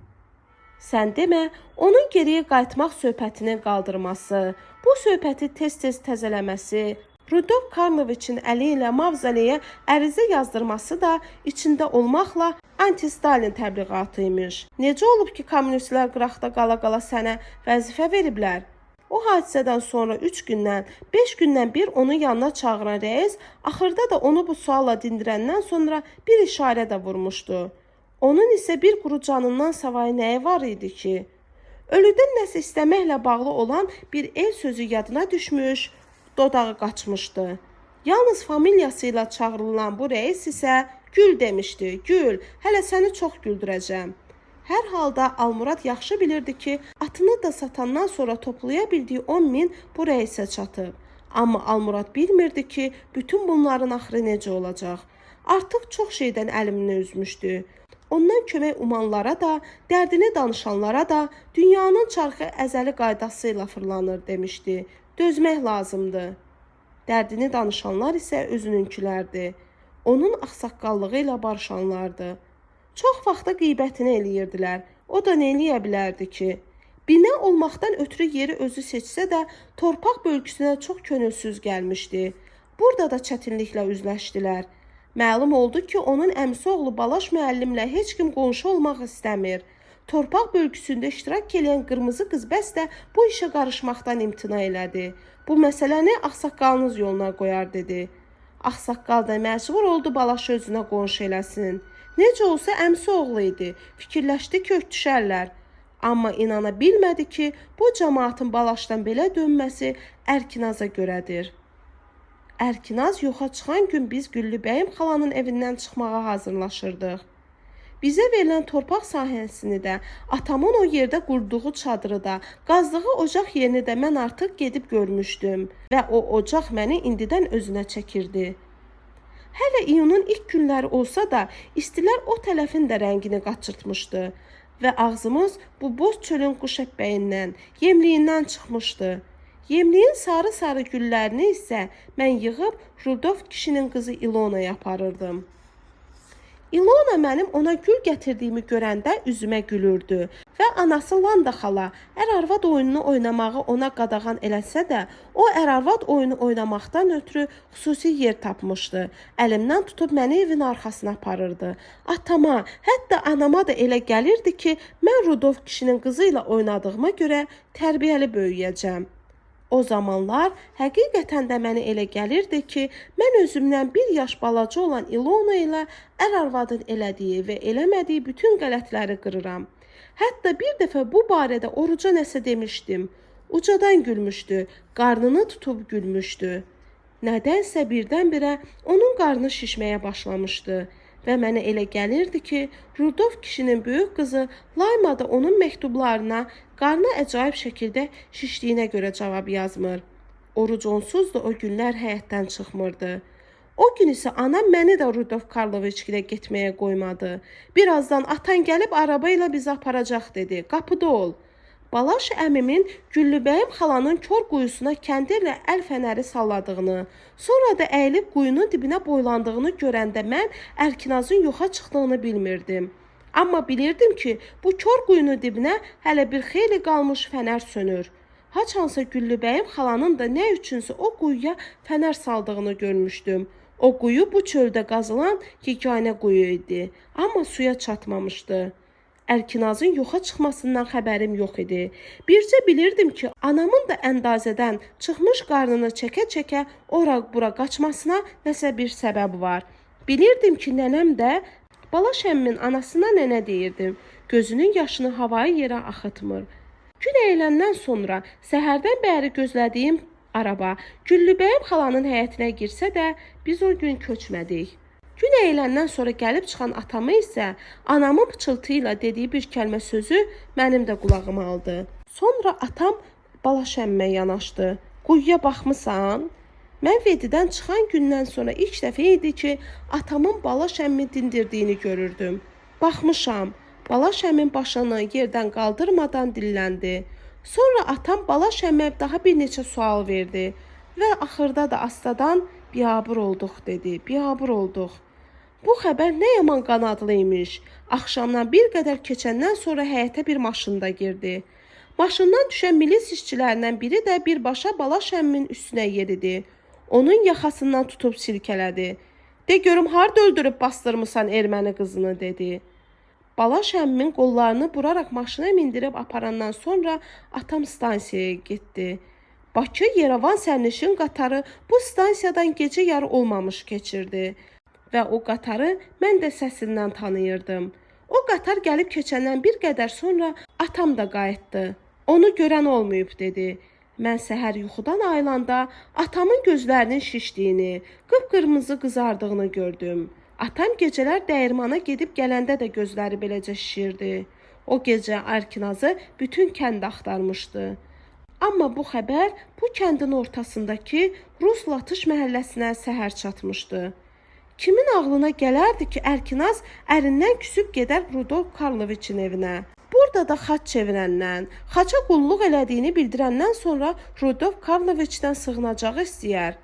Sən demə, onun geriyə qayıtmaq söhbətini qaldırması, bu söhbəti tez-tez təzələməsi, Rudolf Karloviçin əli ilə mavzaleyə ərizə yazdırması da içində olmaqla anti-Stalin təbliğatıymış. Necə olub ki, kommunistlər qıraqda qala-qala sənə vəzifə veriblər? O hadisədən sonra 3 gündən, 5 gündən bir onun yanına çağıran rəis, axırda da onu bu sualla dindirəndən sonra bir işarə də vurmuşdu. Onun isə bir quru canından savayı nəyi var idi ki? Ölüdən nəsə istəməklə bağlı olan bir el sözü yadına düşmüş, dodağı qaçmışdı. Yalnız familiyası ilə çağırılan bu rəis isə gül demişdi, gül, hələ səni çox güldürəcəm. Hər halda Almurad yaxşı bilirdi ki, atını da satandan sonra toplaya bildiyi 10 min bu rəisə çatıb. Amma Almurad bilmirdi ki, bütün bunların axırı necə olacaq. Artıq çox şeydən əlimini üzmüşdü. Ondan kömək umanlara da, dərdini danışanlara da dünyanın çarxı əzəli qaydası ilə fırlanır demişdi. Dözmək lazımdı. Dərdini danışanlar isə özününkilərdi. Onun ağsaqqallığı ilə barışanlardı. Çox vaxtda qeybətini eləyirdilər. O da nə eləyə bilərdi ki? Binə olmaqdan ötürü yeri özü seçsə də torpaq bölgüsünə çox könülsüz gəlmişdi. Burada da çətinliklə üzləşdilər. Məlum oldu ki, onun əmisi oğlu Balaş müəllimlə heç kim qonşu olmaq istəmir. Torpaq bölgüsündə iştirak edən qırmızı qız bəs də bu işə qarışmaqdan imtina elədi. Bu məsələni ağsaqqalınız yoluna qoyar dedi. Ağsaqqal da məcbur oldu Balaşı özünə qonşu eləsin. Necə olsa əmsi oğlu idi, fikirləşdi ki, ötüşərlər. Amma inana bilmədi ki, bu cəmaatın Balaşdan belə dönməsi Ərkinaza görədir. Ərkinaz yoxa çıxan gün biz Güllübəyim xalanın evindən çıxmağa hazırlaşırdıq. Bizə verilən torpaq sahəsini də, atamın o yerdə qurduğu çadırı da, qazdığı ocaq yerini də mən artıq gedib görmüşdüm və o ocaq məni indidən özünə çəkirdi. Hələ iyunun ilk günləri olsa da, istilər o tərəfin də rəngini qaçırtmışdı və ağzımız bu boz çölün quş əbbəyindən, yemliyindən çıxmışdı. Yemliyin sarı-sarı güllərini isə mən yığıb Rudolf kişinin qızı İlonaya aparırdım. İlona mənim ona gül gətirdiyimi görəndə üzümə gülürdü və anası Landa xala ər-arvad oyununu oynamağı ona qadağan eləsə də, o ər-arvad oyunu oynamaqdan ötürü xüsusi yer tapmışdı. Əlimdən tutub məni evin arxasına aparırdı. Atama, hətta anama da elə gəlirdi ki, mən Rudolf kişinin qızı ilə oynadığıma görə tərbiyəli böyüyəcəm. O zamanlar həqiqətən də mənə elə gəlirdi ki, mən özümdən bir yaş balaca olan İlona ilə ər-arvadın elədiyi və eləmədiyi bütün qələtləri qırıram. Hətta bir dəfə bu barədə Oruca nəsə demişdim. Ucadan gülmüşdü, qarnını tutub gülmüşdü. Nədənsə birdən-birə onun qarnı şişməyə başlamışdı. Və mənə elə gəlirdi ki, Rudolf kişinin böyük qızı Layma da onun məktublarına qarnı əcaib şəkildə şişdiyinə görə cavab yazmır. Oruc onsuz da o günlər həyətdən çıxmırdı. O gün isə anam məni də Rudolf Karloviçgilə getməyə qoymadı. Birazdan atan gəlib araba ilə bizi aparacaq dedi. Qapıda ol. Balaş əmimin Güllübəyim xalanın kör quyusuna kəndirlə əl fənəri salladığını, sonra da əyilib quyunun dibinə boylandığını görəndə mən Ərkinazın yoxa çıxdığını bilmirdim. Amma bilirdim ki, bu kor quyunun dibinə hələ bir xeyli qalmış fənər sönür. Haçansa Güllübəyim xalanın da nə üçünsə o quyuya fənər saldığını görmüşdüm. O quyu bu çöldə qazılan yeganə quyu idi, amma suya çatmamışdı. Ərkinazın yoxa çıxmasından xəbərim yox idi. Bircə bilirdim ki, anamın da əndazədən çıxmış qarnını çəkə-çəkə ora-bura qaçmasına nəsə bir səbəb var. Bilirdim ki, nənəm də Bala Şəmmin anasına nənə deyirdim. Gözünün yaşını havayı yerə axıtmır. Gün əyləndən sonra səhərdən bəri gözlədiyim araba Güllübəyim xalanın həyətinə girsə də biz o gün köçmədik. Gün əyləndən sonra gəlib çıxan atamı isə anamın pıçıltı ilə dediyi bir kəlmə sözü mənim də qulağıma aldı. Sonra atam Bala Şəmmə yanaşdı. Quyuya baxmısan? Mən Vedidən çıxan gündən sonra ilk dəfə idi ki, atamın Bala Şəmmi dindirdiyini görürdüm. Baxmışam. Bala Şəmmin başını yerdən qaldırmadan dilləndi. Sonra atam Bala Şəmmə daha bir neçə sual verdi və axırda da astadan biabır olduq dedi. Biabır olduq. Bu xəbər nə yaman qanadlı imiş. Axşamdan bir qədər keçəndən sonra həyətə bir maşında girdi. Maşından düşən milis işçilərindən biri də birbaşa Bala Şəmmin üstünə yeridi. Onun yaxasından tutub silkələdi. De görüm, harda öldürüb bastırmısan erməni qızını, dedi. Bala Şəmmin qollarını buraraq maşına mindirib aparandan sonra atam stansiyaya getdi. Bakı-Yerevan sərnişin qatarı bu stansiyadan gecə yarı olmamış keçirdi. Və o qatarı mən də səsindən tanıyırdım. O qatar gəlib keçəndən bir qədər sonra atam da qayıtdı. Onu görən olmayıb, dedi. Mən səhər yuxudan ayılanda atamın gözlərinin şişdiyini, qıpqırmızı qızardığını gördüm. Atam gecələr dəyirmana gedib gələndə də gözləri beləcə şişirdi. O gecə Ərkinazı bütün kənd axtarmışdı. Amma bu xəbər bu kəndin ortasındakı Rus Latış məhəlləsinə səhər çatmışdı. Kimin ağlına gələrdi ki, Ərkinaz ərindən küsüb gedər Rudolf Karloviçin evinə? Burada da xaç çevirəndən, xaça qulluq elədiyini bildirəndən sonra Rudolf Karloviçdən sığınacağı istəyər.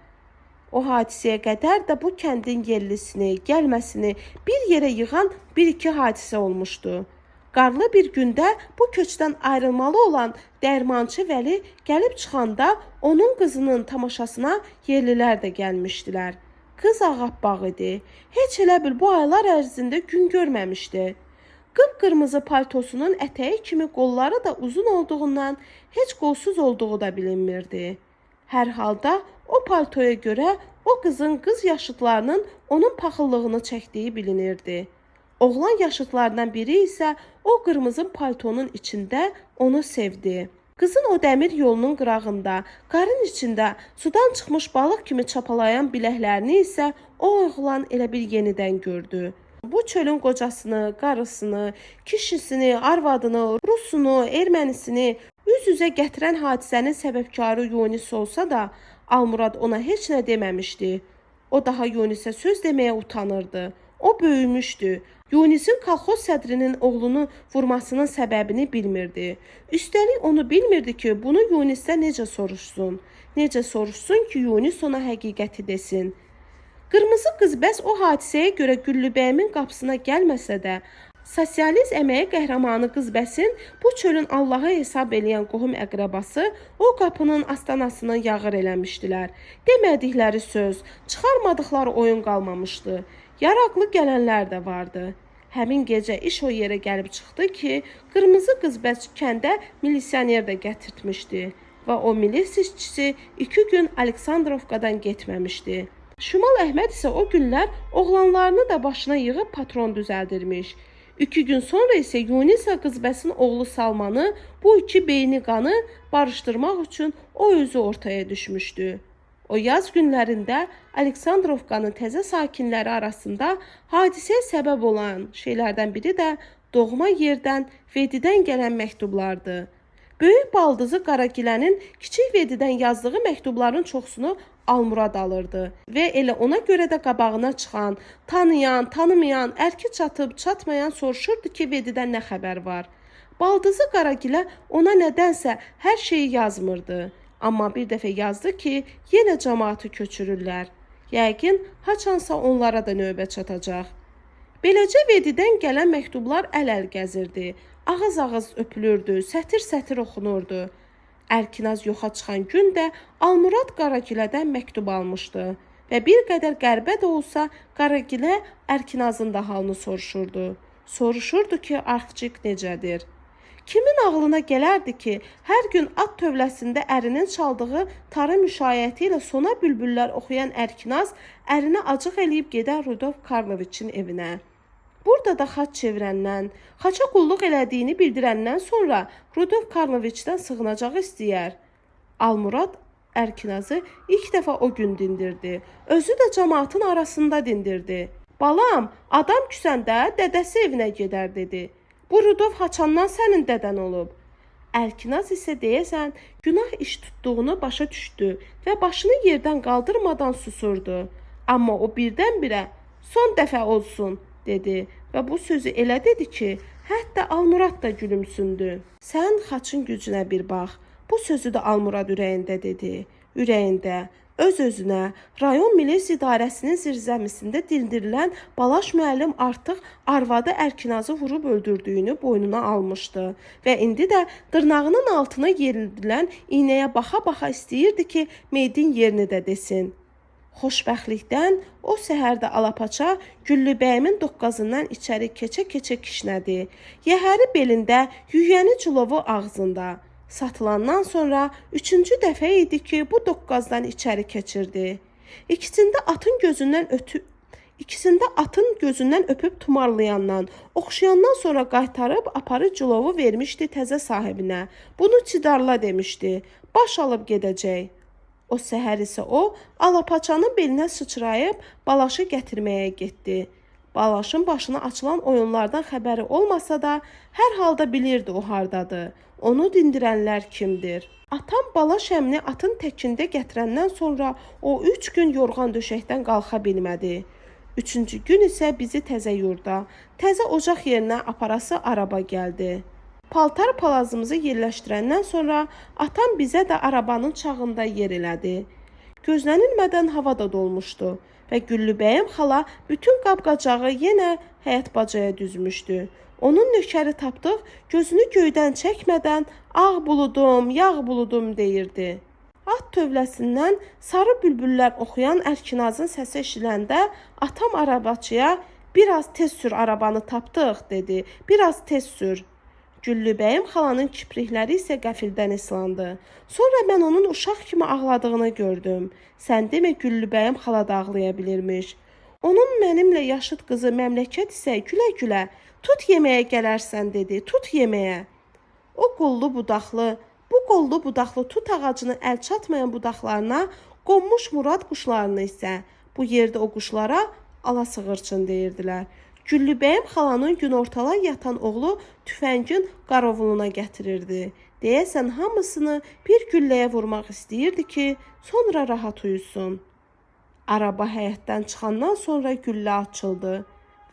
O hadisəyə qədər də bu kəndin yerlisini, gəlməsini bir yerə yığan bir-iki hadisə olmuşdu. Qarlı bir gündə bu köçdən ayrılmalı olan dərmançı Vəli gəlib çıxanda onun qızının tamaşasına yerlilər də gəlmişdilər. Qız ağappaq idi. Heç elə bil bu aylar ərzində gün görməmişdi. Qıpqırmızı paltosunun ətəyi kimi qolları da uzun olduğundan heç qolsuz olduğu da bilinmirdi. Hər halda o paltoya görə o qızın qız yaşıtlarının onun paxıllığını çəkdiyi bilinirdi. Oğlan yaşıtlarından biri isə o qırmızı paltonun içində onu sevdi. Qızın o dəmir yolunun qırağında, qarın içində sudan çıxmış balıq kimi çapalayan biləklərini isə o oğlan elə bir yenidən gördü. Bu çölün qocasını, qarısını, kişisini, arvadını, rusunu, ermənisini üz-üzə gətirən hadisənin səbəbkarı Yunis olsa da, Almurad ona heç nə deməmişdi. O daha Yunisə söz deməyə utanırdı. O böyümüşdü. Yunisin kolxoz sədrinin oğlunu vurmasının səbəbini bilmirdi. Üstəlik onu bilmirdi ki, bunu Yunisdən necə soruşsun. Necə soruşsun ki, Yunis ona həqiqəti desin. Qırmızı qız bəs o hadisəyə görə Güllübəyimin qapısına gəlməsə də, sosialist əməyi qəhrəmanı qız bəsin bu çölün Allah'a hesab eləyən qohum əqrəbası o qapının astanasını yağır eləmişdilər. Demədikləri söz, çıxarmadıqları oyun qalmamışdı. Yaraqlı gələnlər də vardı. Həmin gecə iş o yerə gəlib çıxdı ki, qırmızı qız bəs kəndə milisioner də gətirtmişdi və o milis işçisi 2 gün Aleksandrovkadan getməmişdi. Şimal Əhməd isə o günlər oğlanlarını da başına yığıb patron düzəldirmiş. 2 gün sonra isə Yunisa qızbəsin oğlu Salmanı bu iki beyni qanı barışdırmaq üçün o özü ortaya düşmüşdü. O yaz günlərində Aleksandrovkanın təzə sakinləri arasında hadisəyə səbəb olan şeylərdən biri də doğma yerdən Vedidən gələn məktublardı. Böyük baldızı Qaragilənin kiçik Vedidən yazdığı məktubların çoxsunu Almurad alırdı və elə ona görə də qabağına çıxan, tanıyan, tanımayan, ərki çatıb çatmayan soruşurdu ki, Vedidən nə xəbər var. Baldızı Qaragilə ona nədənsə hər şeyi yazmırdı. Amma bir dəfə yazdı ki, yenə cəmaatı köçürürlər. Yəqin, haçansa onlara da növbə çatacaq. Beləcə Vedidən gələn məktublar əl-əl gəzirdi. Ağız-ağız öpülürdü, sətir-sətir oxunurdu. Ərkinaz yoxa çıxan gün də Almurad Qaragilədən məktub almışdı və bir qədər qəribə də olsa Qaragilə Ərkinazın da halını soruşurdu. Soruşurdu ki, Arxcik necədir? Kimin ağlına gələrdi ki, hər gün at tövləsində ərinin çaldığı tarı müşayiəti ilə sona bülbüllər oxuyan Ərkinaz ərinə acıq eləyib gedər Rudolf Karloviçin evinə. Burada da xaç çevirəndən, xaça qulluq elədiyini bildirəndən sonra Rudolf Karloviçdən sığınacağı istəyər. Almurad Ərkinazı ilk dəfə o gün dindirdi. Özü də cəmaatın arasında dindirdi. Balam, adam küsəndə dədəsi evinə gedər dedi. Bu Rudolf haçandan sənin dədən olub. Ərkinaz isə deyəsən günah iş tutduğunu başa düşdü və başını yerdən qaldırmadan susurdu. Amma o birdən-birə son dəfə olsun dedi və bu sözü elə dedi ki, hətta Almurad da gülümsündü. Sən xaçın gücünə bir bax. Bu sözü də Almurad ürəyində dedi. Ürəyində, öz-özünə, rayon milis idarəsinin zirzəmisində dindirilən Balaş müəllim artıq arvadı Ərkinazı vurub öldürdüyünü boynuna almışdı və indi də dırnağının altına yeridilən iynəyə baxa-baxa istəyirdi ki, meydin yerini də desin. Xoşbəxtlikdən o səhərdə alapaça Güllübəyimin doqqazından içəri keçə-keçə kişnədi. Yəhəri belində, yüyəni cilovu ağzında. Satılandan sonra 3-cü dəfə idi ki, bu doqqazdan içəri keçirdi. İkisində atın gözündən öpüb tumarlayandan, oxşayandan sonra qaytarıb aparı cilovu vermişdi təzə sahibinə. Bunu Çidarla demişdi. Baş alıb gedəcək. O səhər isə o, alapaçanın belinə sıçrayıb Balaşı gətirməyə getdi. Balaşın başına açılan oyunlardan xəbəri olmasa da, hər halda bilirdi o hardadır. Onu dindirənlər kimdir? Atam Balaş əmini atın təkində gətirəndən sonra o 3 gün yorğan döşəkdən qalxa bilmədi. 3-cü gün isə bizi təzə yurda, təzə ocaq yerinə aparası araba gəldi. Paltar palazımızı yerləşdirəndən sonra atam bizə də arabanın çağında yer elədi. Gözlənilmədən hava da dolmuşdu və Güllübəyim xala bütün qab-qacağı yenə həyət bacaya düzmüşdü. Onun nökəri tapdıq, gözünü göydən çəkmədən ağ buludum, yağ buludum deyirdi. At tövləsindən sarı bülbüllər oxuyan Ərkinazın səsi eşiləndə atam arabaçıya biraz tez sür arabanı tapdıq dedi, biraz tez sür. Güllübəyim xalanın kiprikləri isə qəfildən islandı. Sonra mən onun uşaq kimi ağladığını gördüm. Sən demə Güllübəyim xala da ağlaya bilirmiş. Onun mənimlə yaşıd qızı məmləkət isə gülə-gülə tut yeməyə gələrsən dedi, tut yeməyə. O qollu budaqlı tut ağacının əl çatmayan budaqlarına qonmuş Murad quşlarını isə bu yerdə o quşlara alasığırçın deyirdilər. Güllübəyim xalanın günortalar yatan oğlu tüfəngin qarovuluna gətirirdi. Deyəsən hamısını bir gülləyə vurmaq istəyirdi ki, sonra rahat uyusun. Araba həyətdən çıxandan sonra güllə açıldı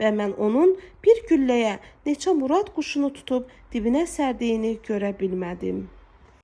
və mən onun bir gülləyə neçə Murad quşunu tutub dibinə sərdiyini görə bilmədim.